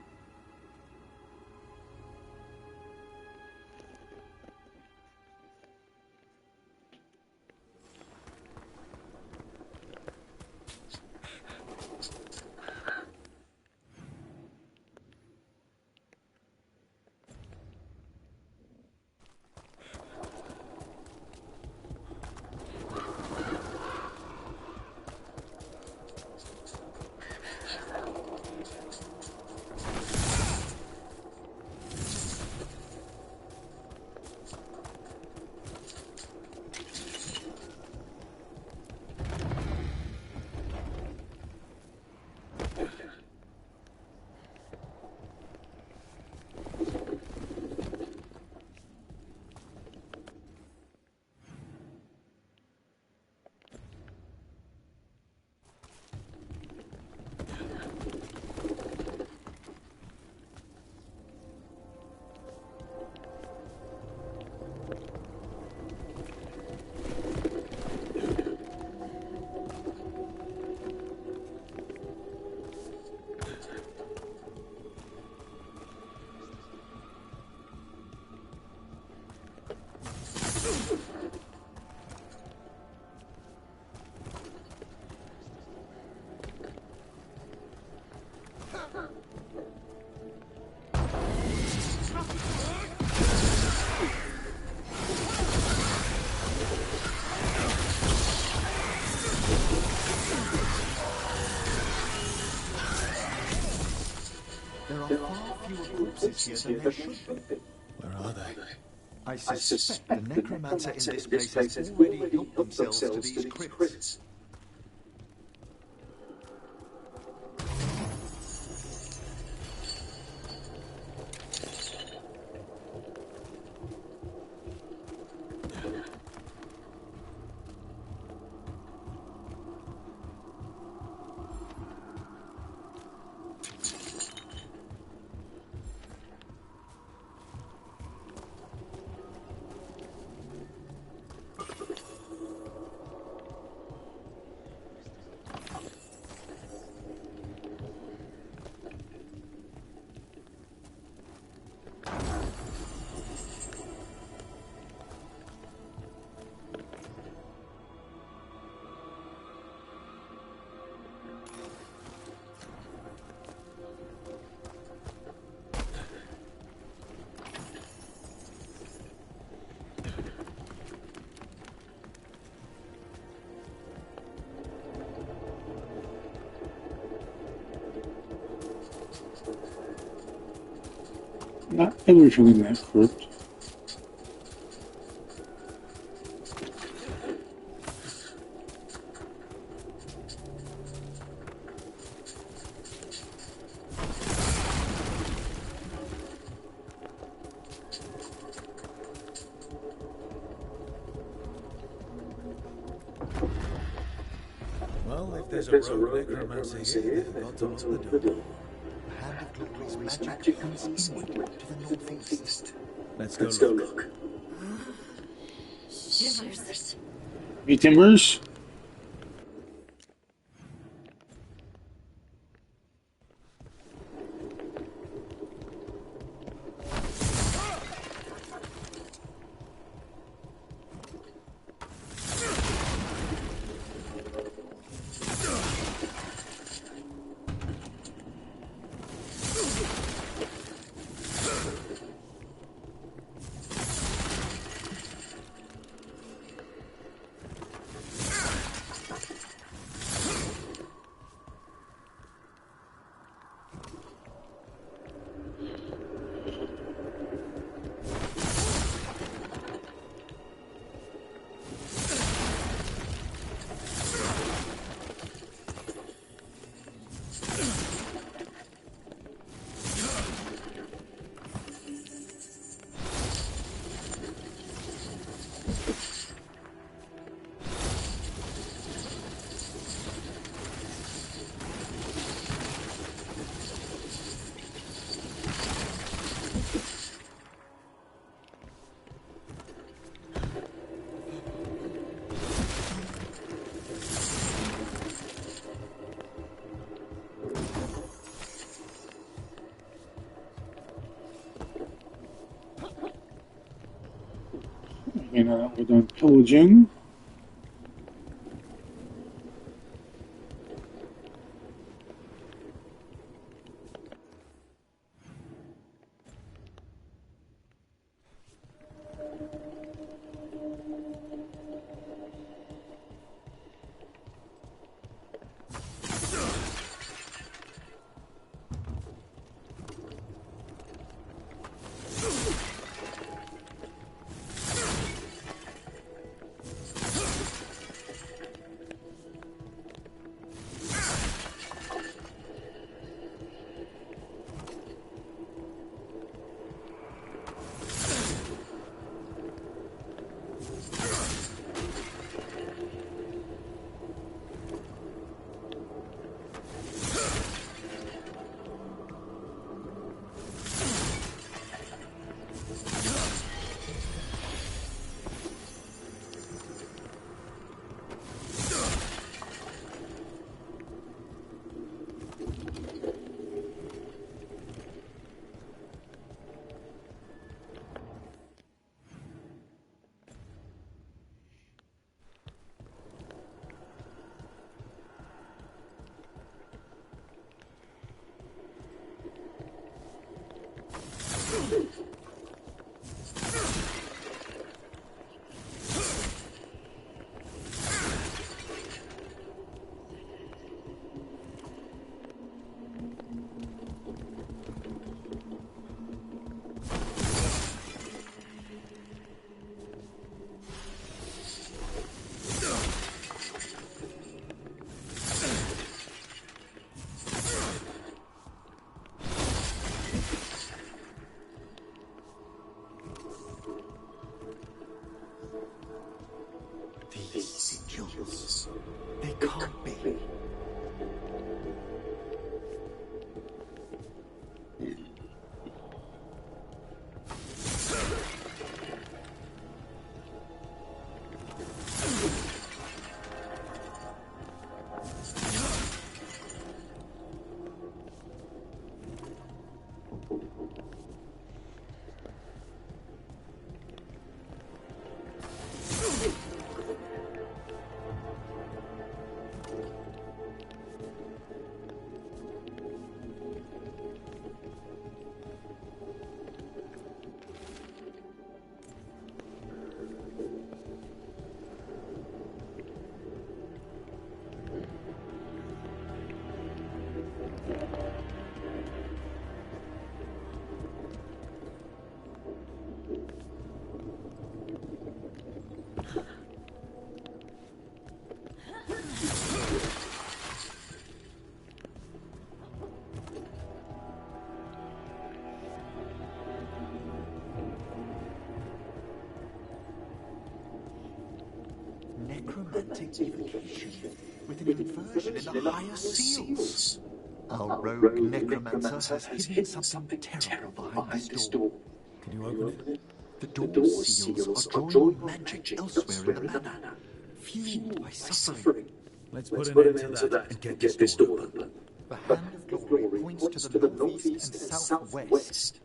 Where are they? I suspect the necromancer in this place has already helped themselves to these crypts. Not everything in that crypt. Well, if there's a rogue necromancer here, they've got to lock the door. The hand of glory's magic comes inward to the northeast. Let's go look. Hey, Timbers. We're done pillaging. These sigils, they can't be. Necromantic evocation with an inversion in the higher seals. Our rogue necromancer has hidden something terrible behind this door. Can you open it? The door seals are drawing magic elsewhere in the manor, fueled by suffering. Let's put an end to that and get this door open. The hand of glory points to the northeast and southwest.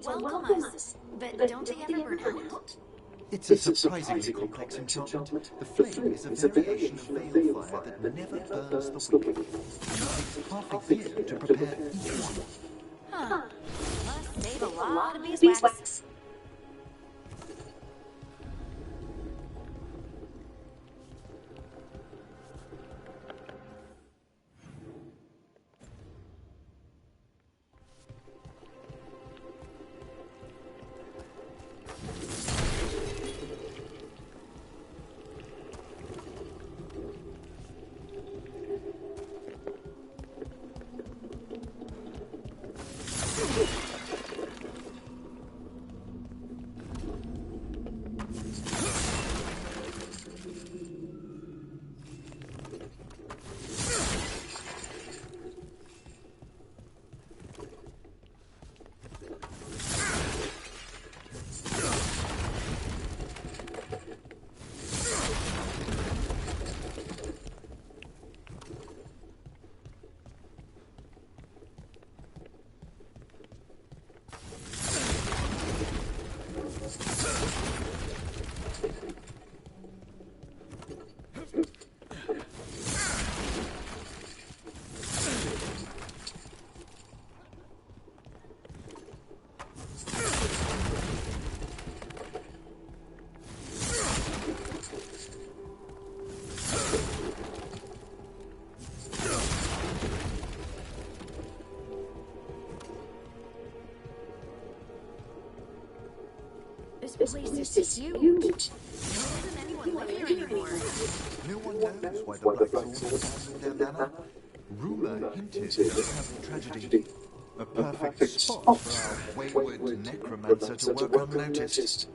Welcome us. But don't they ever burn out? It's a surprisingly complex enchantment. The flame is a variation of veil fire that never burns the wick. It takes half a year to prepare each one. Huh. Must save a lot of beeswax. This place is huge. Doesn't anyone live here anymore? No one knows why the Black Swords abandoned their manor. Rumour hinted at a tragedy. A perfect spot for our wayward necromancer to work unnoticed.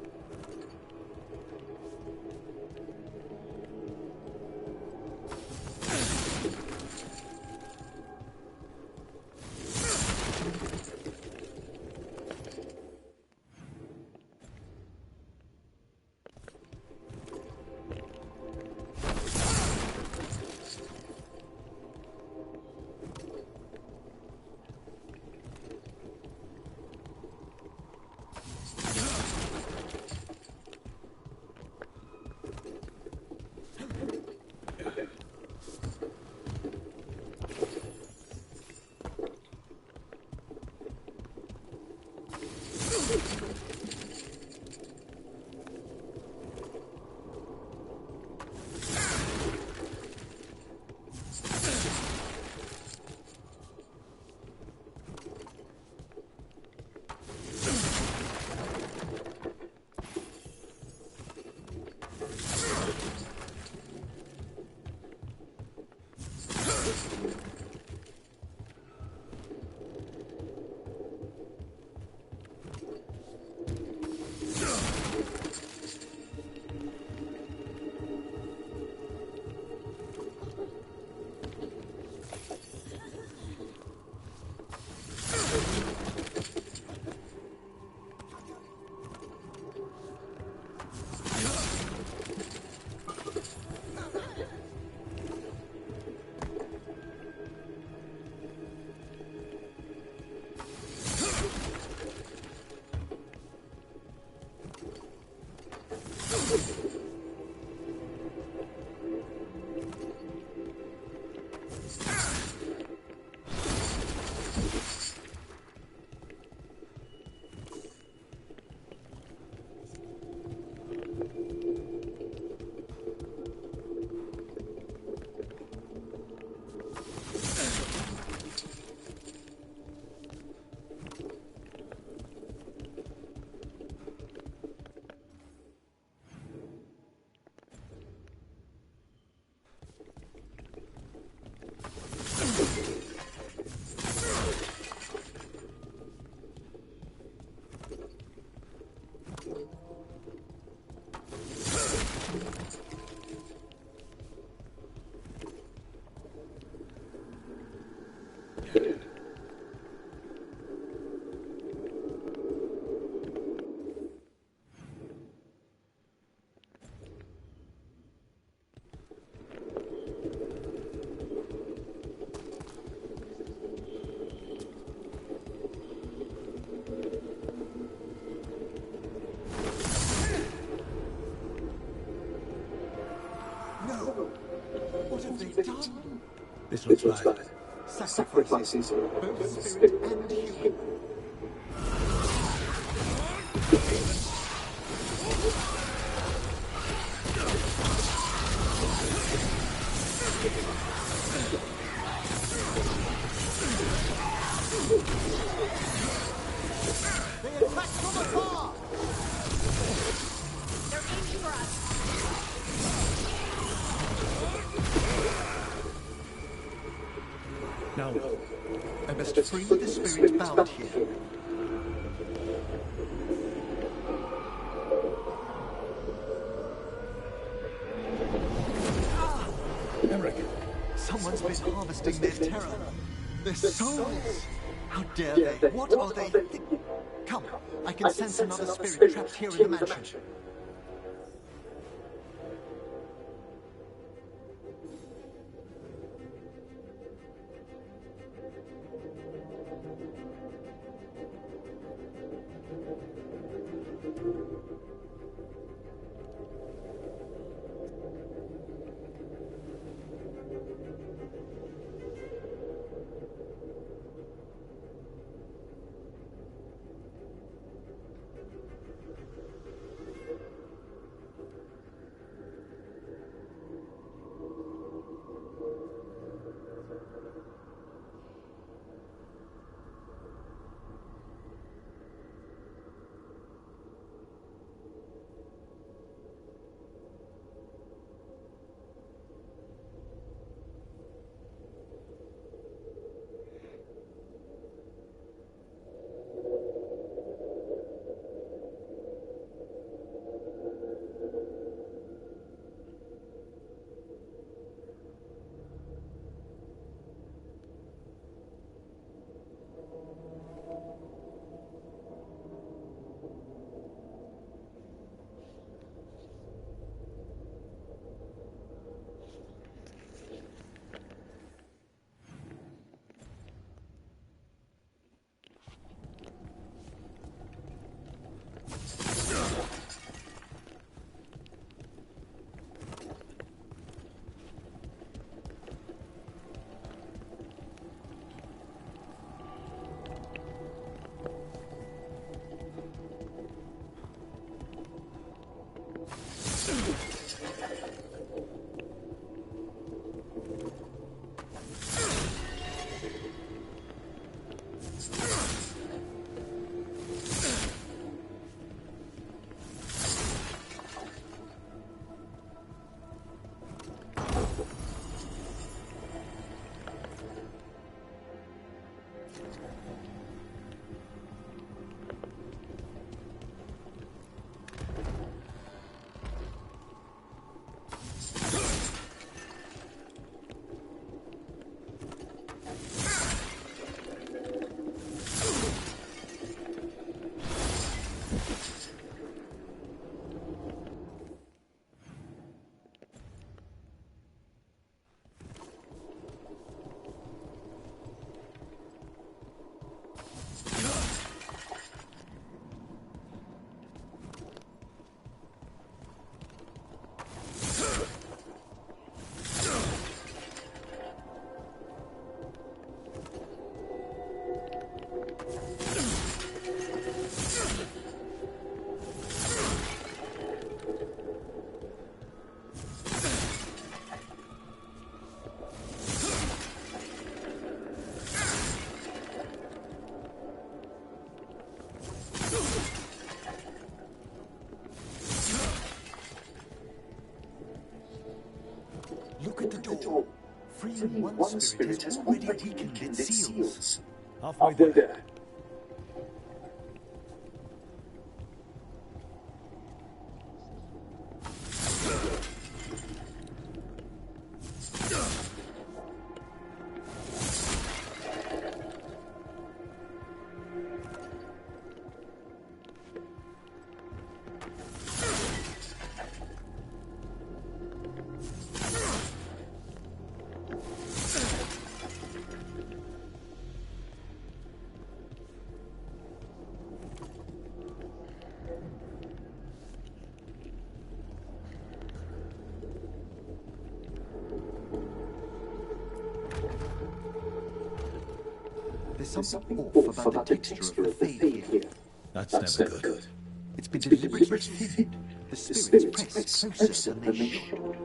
looks bad. Sacrifices, both spirit and human. They attack from afar! They're aiming for us. Now, I must free the spirit bound here. Emmerich, Someone's been harvesting their terror. Their souls! How dare they? What are they thinking? Come, I can sense another spirit trapped here in the mansion. Look at the door. Freeing one spirit has already weakened its seals. halfway there. There's something off about the texture of the fade here. That's never good. It's been deliberately thinned. The spirits press closer than they should.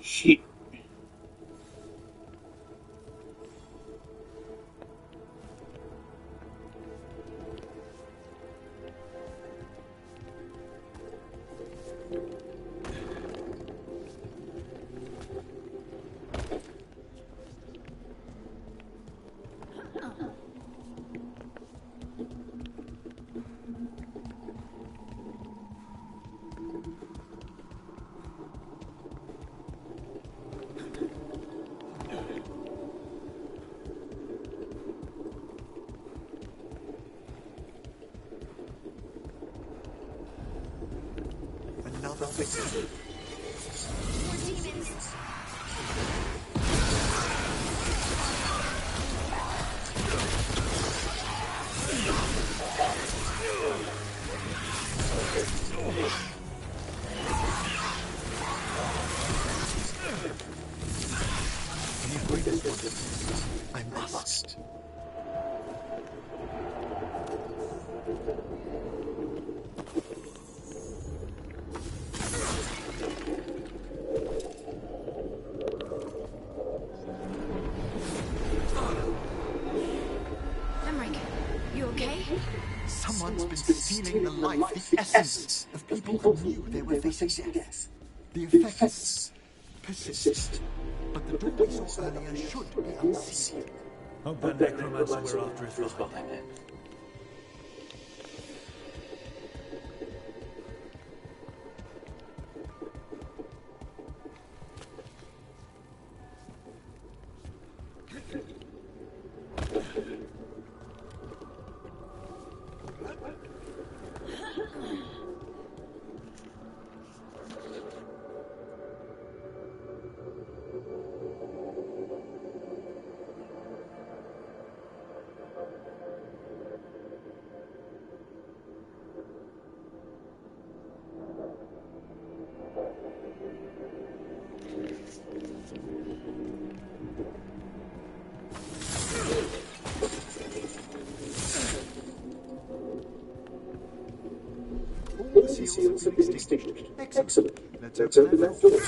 Shit. Another victim. I must. Someone's been stealing the life, the essence of people who knew they were facing death. The effects persist. But the door we saw earlier should be unsealed. Hope that necromancer we're after is behind it. All the seals have been extinguished. Excellent. Let's open that door.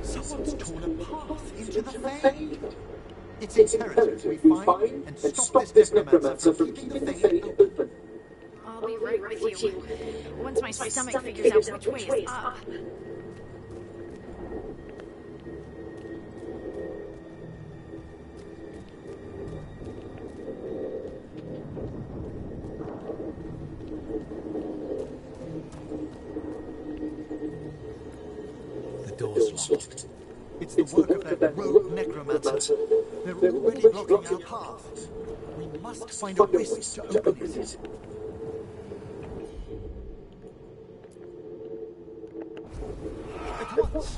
Someone's torn a path into the Fade. It's imperative we find and stop this necromancer from keeping the Fade open. I'll be right with you. Once my stomach figures out which way is up. The door's locked. It's the work of that rogue necromancer. They're already blocking our path. We must find a whisk to open it. At once.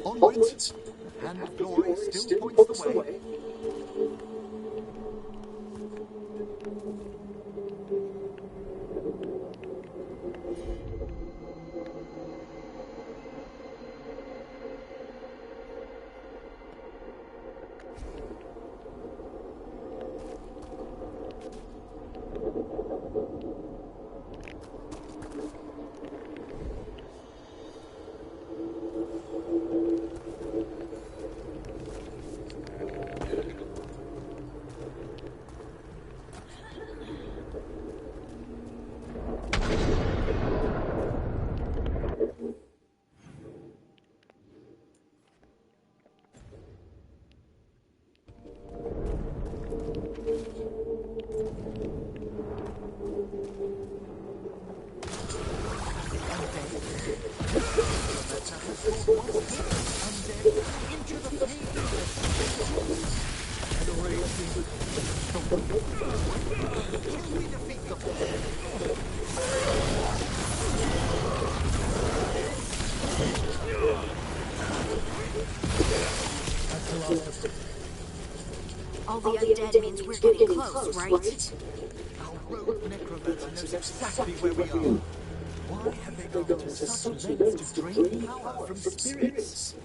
Onwards. The hand of glory still points the way. All the undead means we're getting close, right? Our rogue necromancer knows exactly where we are. Why have they gone to such lengths to drain power from spirits?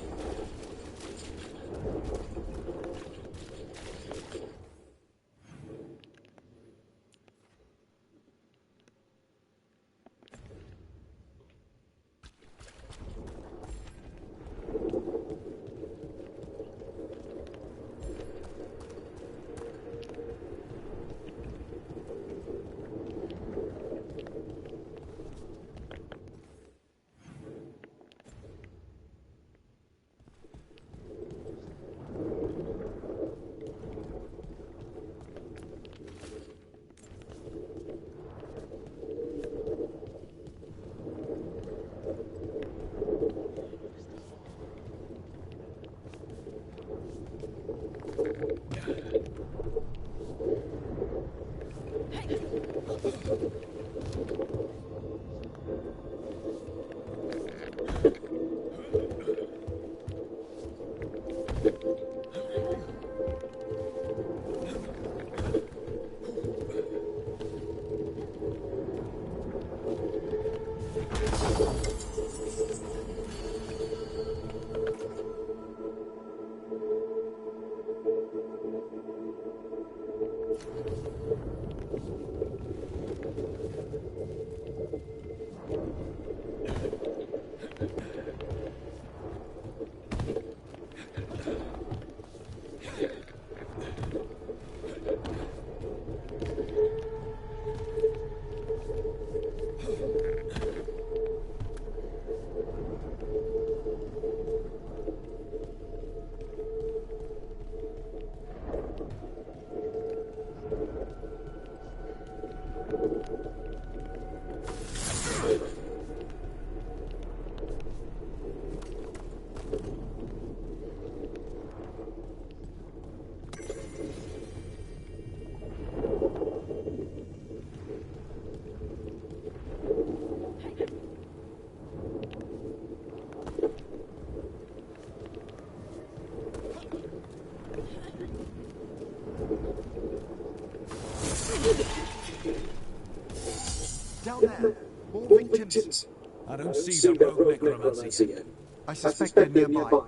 activities. I don't see that rogue necromancer yet. I suspect they're nearby.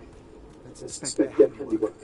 Let's inspect their handiwork.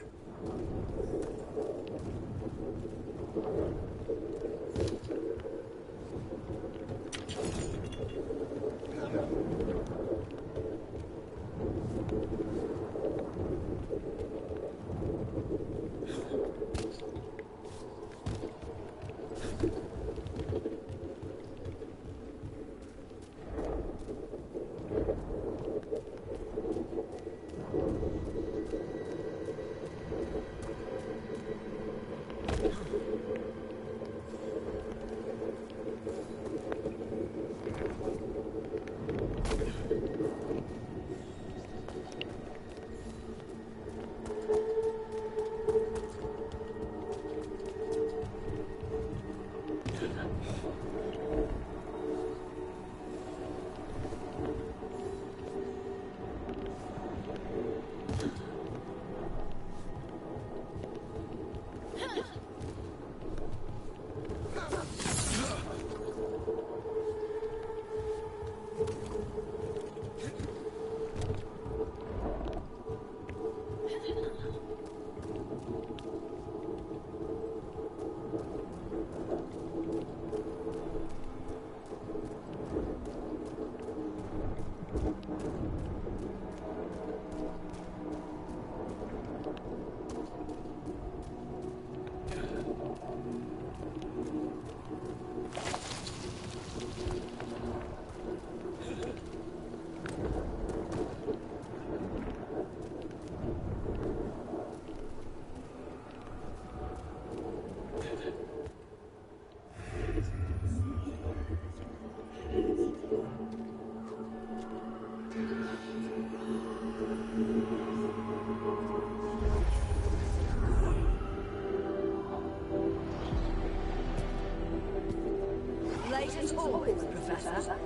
Late as always, Professor.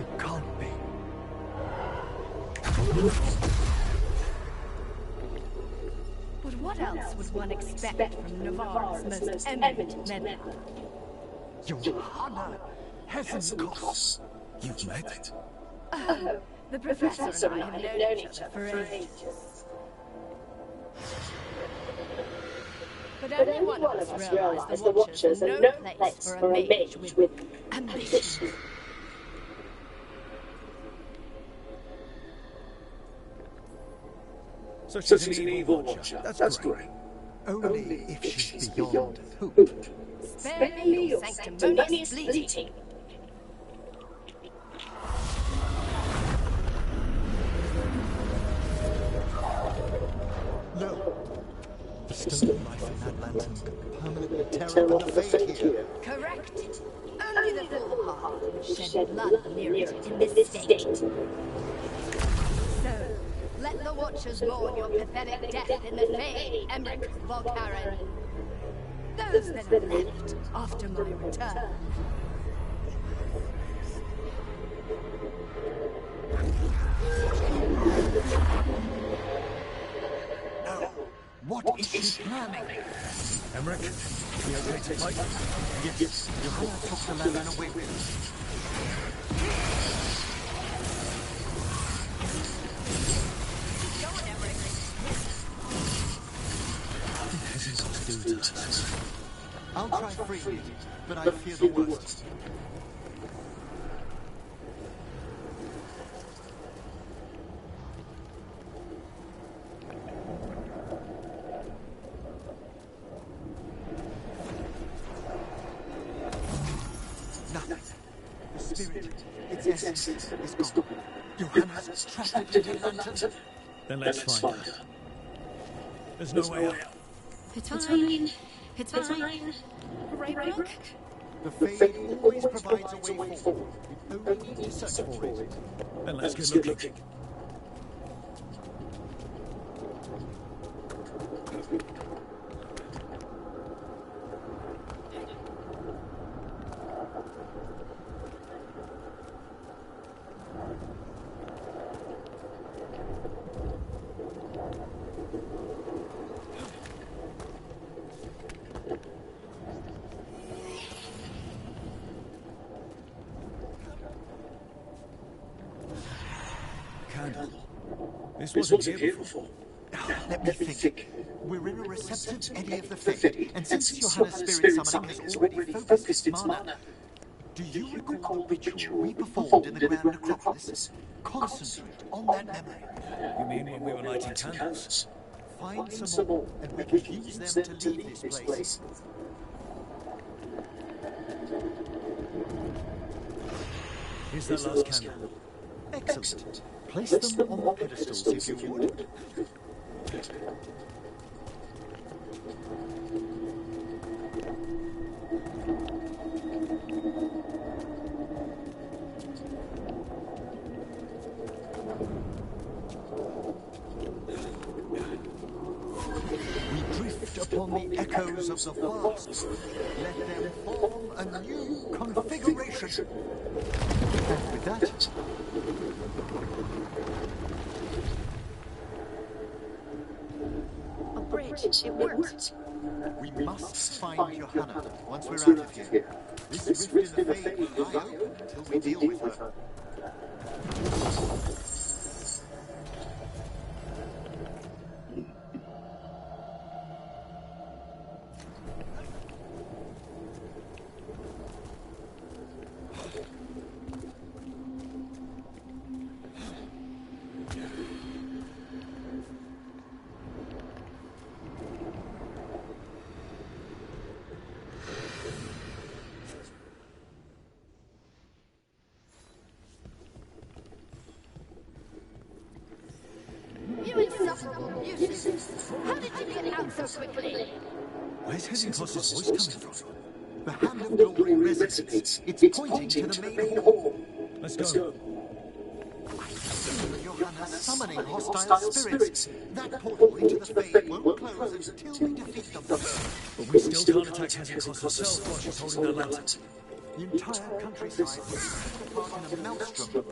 It can't be. But what else would one expect from Navarre's most eminent member? Johanna Hessenkos. You've met it. Oh, the Professor and I have known each other for ages. But only one of us realized the Watchers are no place for a mage with ambition. So she's an evil watcher. That's great. Only if she's beyond hope. Spare me your sanctimonious bleating. No. The stone life in that lantern could permanently tear up the fate here. Correct. Only the foolhardy would shed blood near it in this state. So, let the Watchers mourn your pathetic death in the Fey, Emmerich Volkaren. Those that are left after my return. What is she planning? Emmerich, you okay to fight? Yes, Johanna took the lantern away with us. I'll try freeing it, but I fear the worst. Nothing. The spirit, its essence, is gone. Johanna's trapped it in the lantern. Then let's find her. There's no way out. It's fine. It's fine. Right. The fade always provides a way forward. We only need to search for it. Then let's get looking. This wasn't here before. Let me think. We're in a receptive eddy of the Fade, and since Johanna's spirit summoning has already focused its mana, do you recall the ritual we performed in the Grand Necropolis? Concentrate on that memory. You mean when we were lighting candles? Find some more, and we can use them to leave this place. Here's that last candle. Excellent. Place them on the pedestals if you would. We drift upon the echoes of the past. Let them form a new configuration. And with that, A bridge. It worked. we must find Johanna once we're out of here. This rift in the Fade will lie open until we deal with her. You insufferable nuisance! How did you get out so quickly? Where's his imposter's voice coming from? The Hand of Glory resonates. It's pointing to the main hall. Let's go. Johanna summoning hostile spirits. That portal into the Fade won't close until we defeat them. But we still can't attack His Imposter's herself while she's holding that lantern. The entire countryside is split apart in a maelstrom.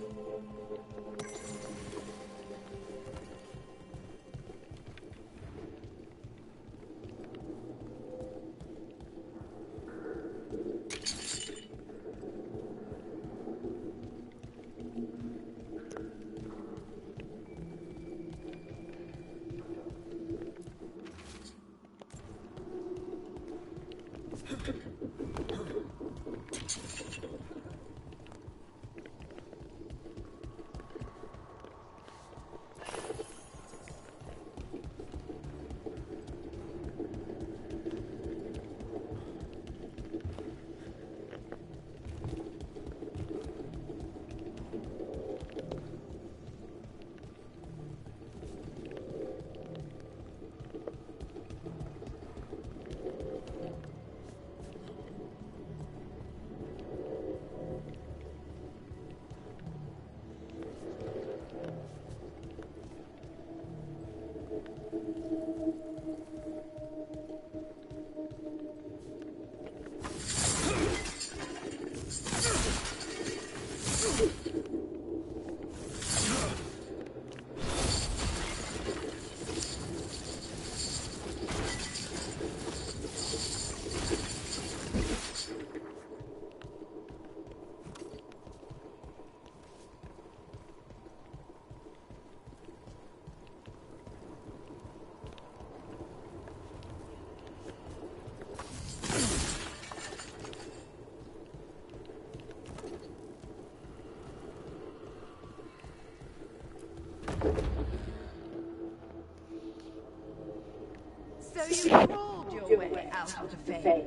So you crawled your way out of the Fade.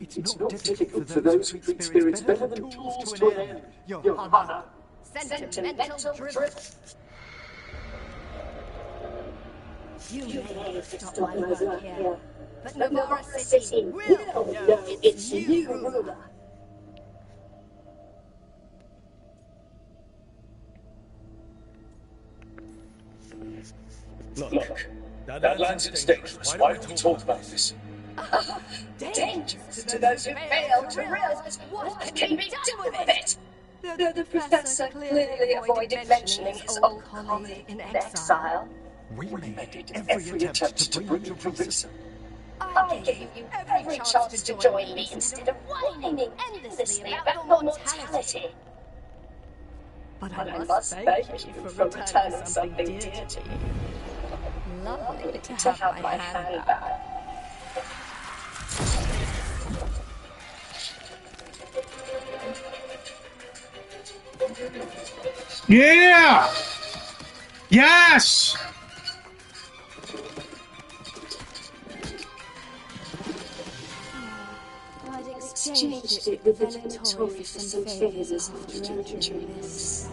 It's not difficult for those who treat spirits better than tools to an end. Johanna. Sentimental drivel. You may have stopped my work here, but Navara City will know its new ruler. Look, that lantern's dangerous. Why don't we talk about this? Dangerous to those who fail to realize what can be done with it. Though the professor clearly avoided mentioning his old colleague in exile. We made every attempt to bring you from reason. I gave you every chance to join me instead of whining endlessly about your mortality. But I must thank you for returning something dear to you. Lovely to have my hand back. Yeah! Yes! I'd exchanged it with Venatori for some favors after entering this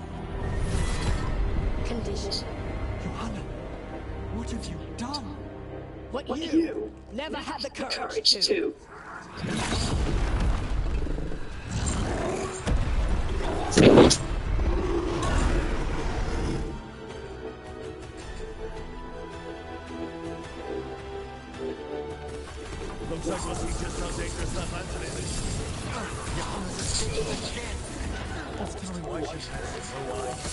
condition. Johanna, what have you done? What you never had the courage to. Looks like we'll see just how dangerous that lantern is. Johanna's escaped again. That's telling why she has no eyes.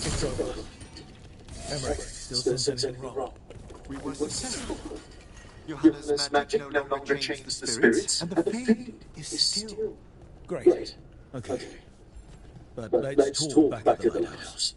It's over. Emmerich still sends anything wrong. We were successful. Johanna's magic no longer changes the spirits, and the fade is still. Great. Okay. But let's talk back at the lighthouse.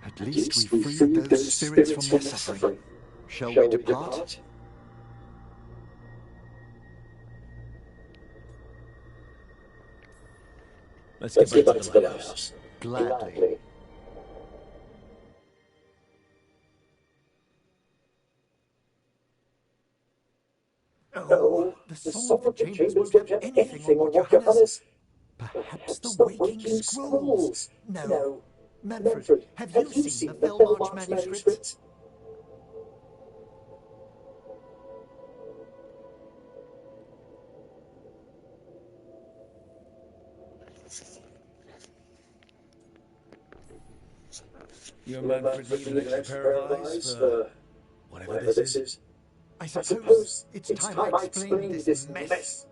At least we freed those spirits from their suffering. Shall we depart? Let's get back to the lighthouse. Gladly. Oh, the Song of the Chambers won't have anything on what Johanna's... Perhaps the Waking Scrolls? No. Manfred, have you seen the Belmarch manuscripts? You and Manfred need an extra pair of eyes for whatever this is. I suppose it's time I explained this mess.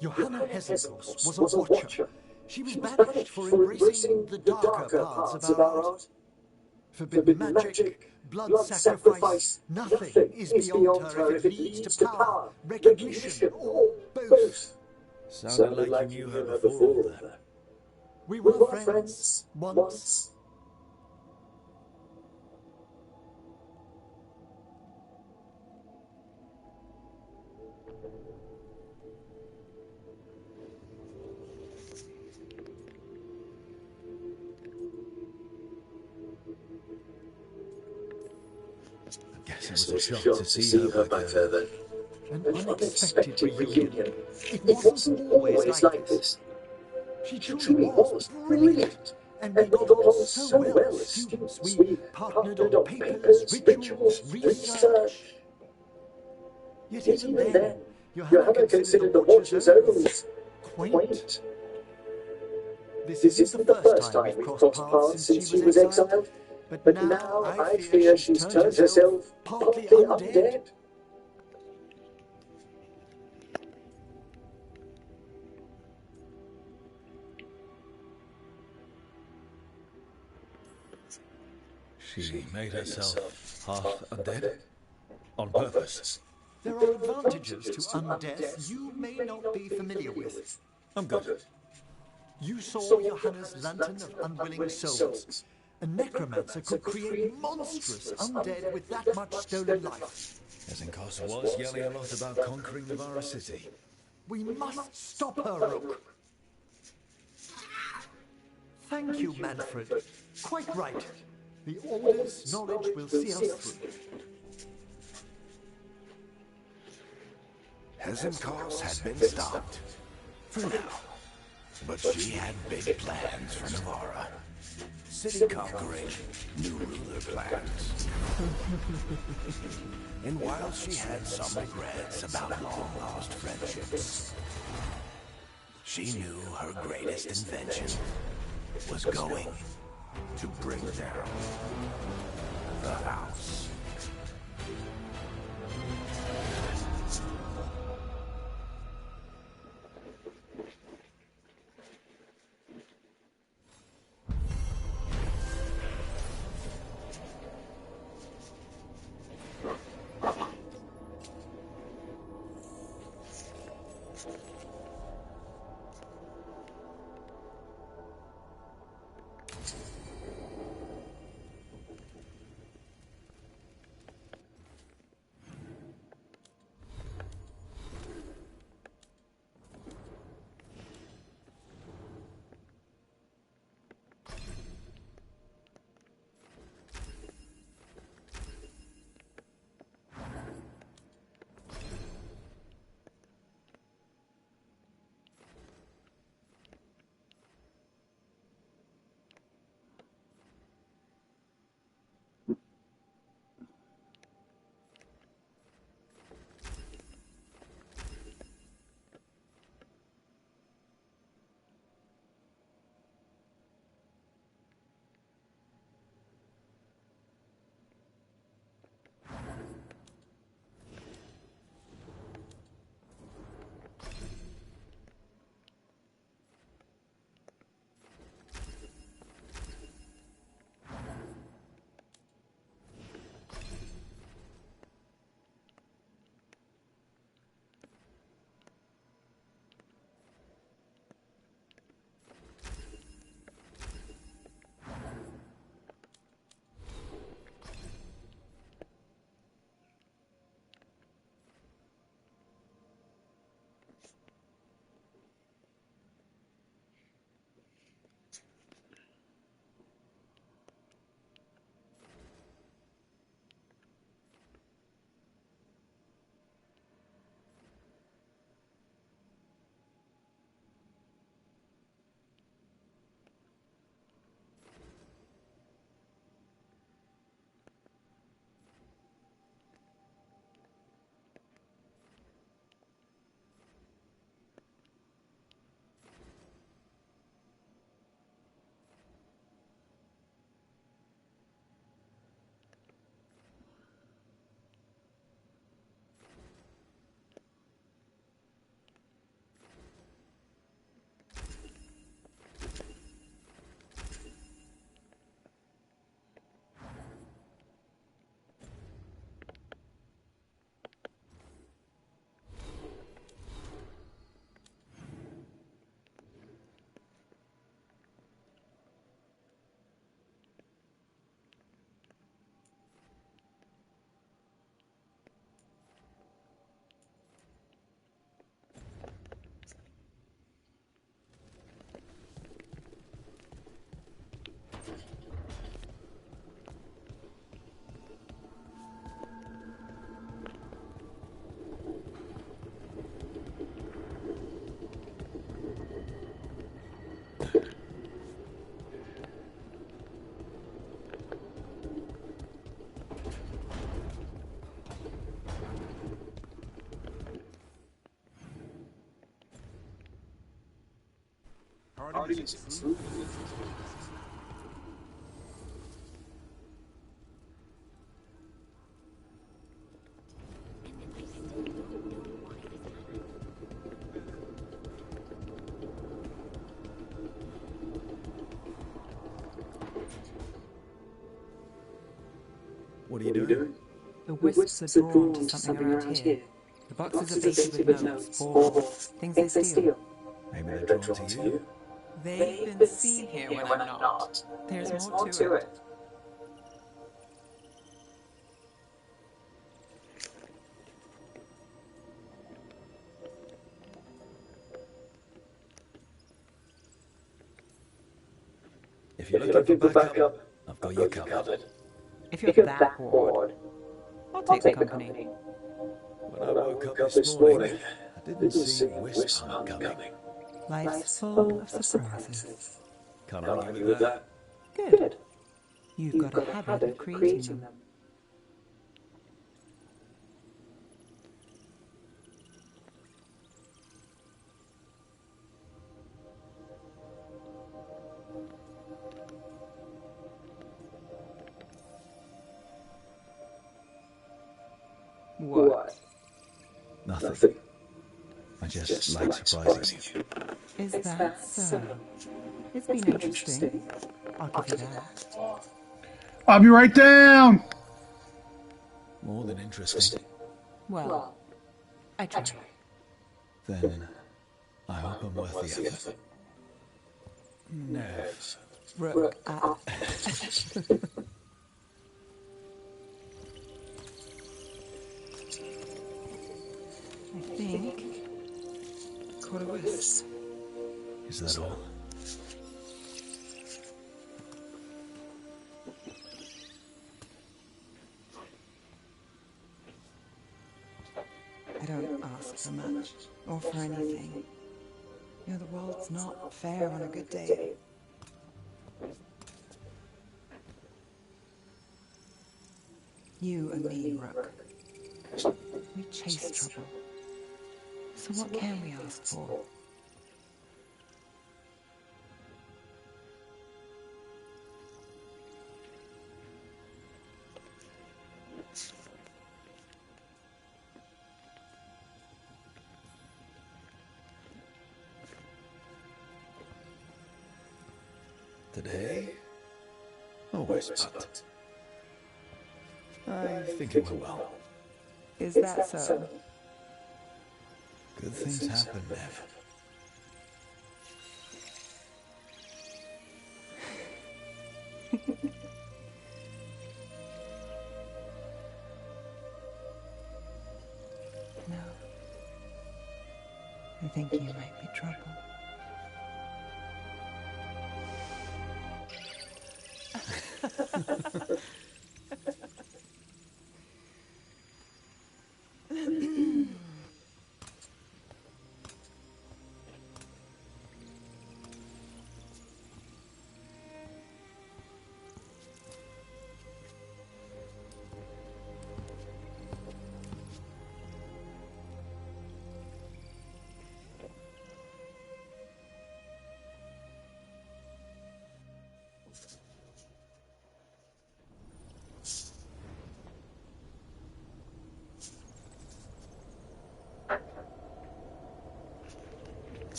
Johanna Hesenkos was a watcher. She was banished for embracing the darker parts of our art. Forbidden magic, blood sacrifice, nothing is beyond her if it leads to power, recognition, or both. Sounded like you knew her before then. We were friends once. It was a shock to see her back there then. An unexpected reunion. It wasn't always like this. She truly was brilliant. And we got on so well as students. We partnered on papers, rituals, research. Yet even then, Johanna considered the Watcher's oaths quaint. This isn't the first time we've crossed paths since she was exiled. But now I fear she's turned herself partly undead. She made herself half undead? On purpose? There are advantages to undeath you may not be familiar with. I'm good. You saw Johanna's lantern of unwilling souls. A necromancer could create monstrous undead with that much stolen life. Hezenkos was yelling a lot about conquering Navarra City. We must stop her, Rook. Thank you, Manfred. Quite right. The Order's knowledge will see us through. Hezenkos had been stopped. For now. But she had big plans for Navarra. City conquering, new ruler plans. And while she had some regrets about long-lost friendships, she knew her greatest invention was going to bring down the house. What are you doing? The wisps are drawn to something around here. The boxes are painted with notes, or things they steal. Maybe they're drawn to you? They've been seen here when I'm not. There's more to it. If you're looking for backup, I've got you covered. If you're that bored, I'll take the company. When I woke up this morning, I didn't see Wisp coming. Life's full of surprises. Can't argue with that. Good. You've got a habit of creating them. What? Nothing. I just like surprising you. Is that so? It's been interesting. I'll give you that. I'll be right down. More than interesting. Well, I try. Then I hope I'm worth the effort. Nerves. Rook. I think caught a wisp. Is that all? I don't ask for much, or for anything. You know, the world's not fair on a good day. You and me, Rook. We chase trouble. So what can we ask for? Today? Always but. I think it went well. Is that so? Good things happen, Nev. No. I think you might be trouble.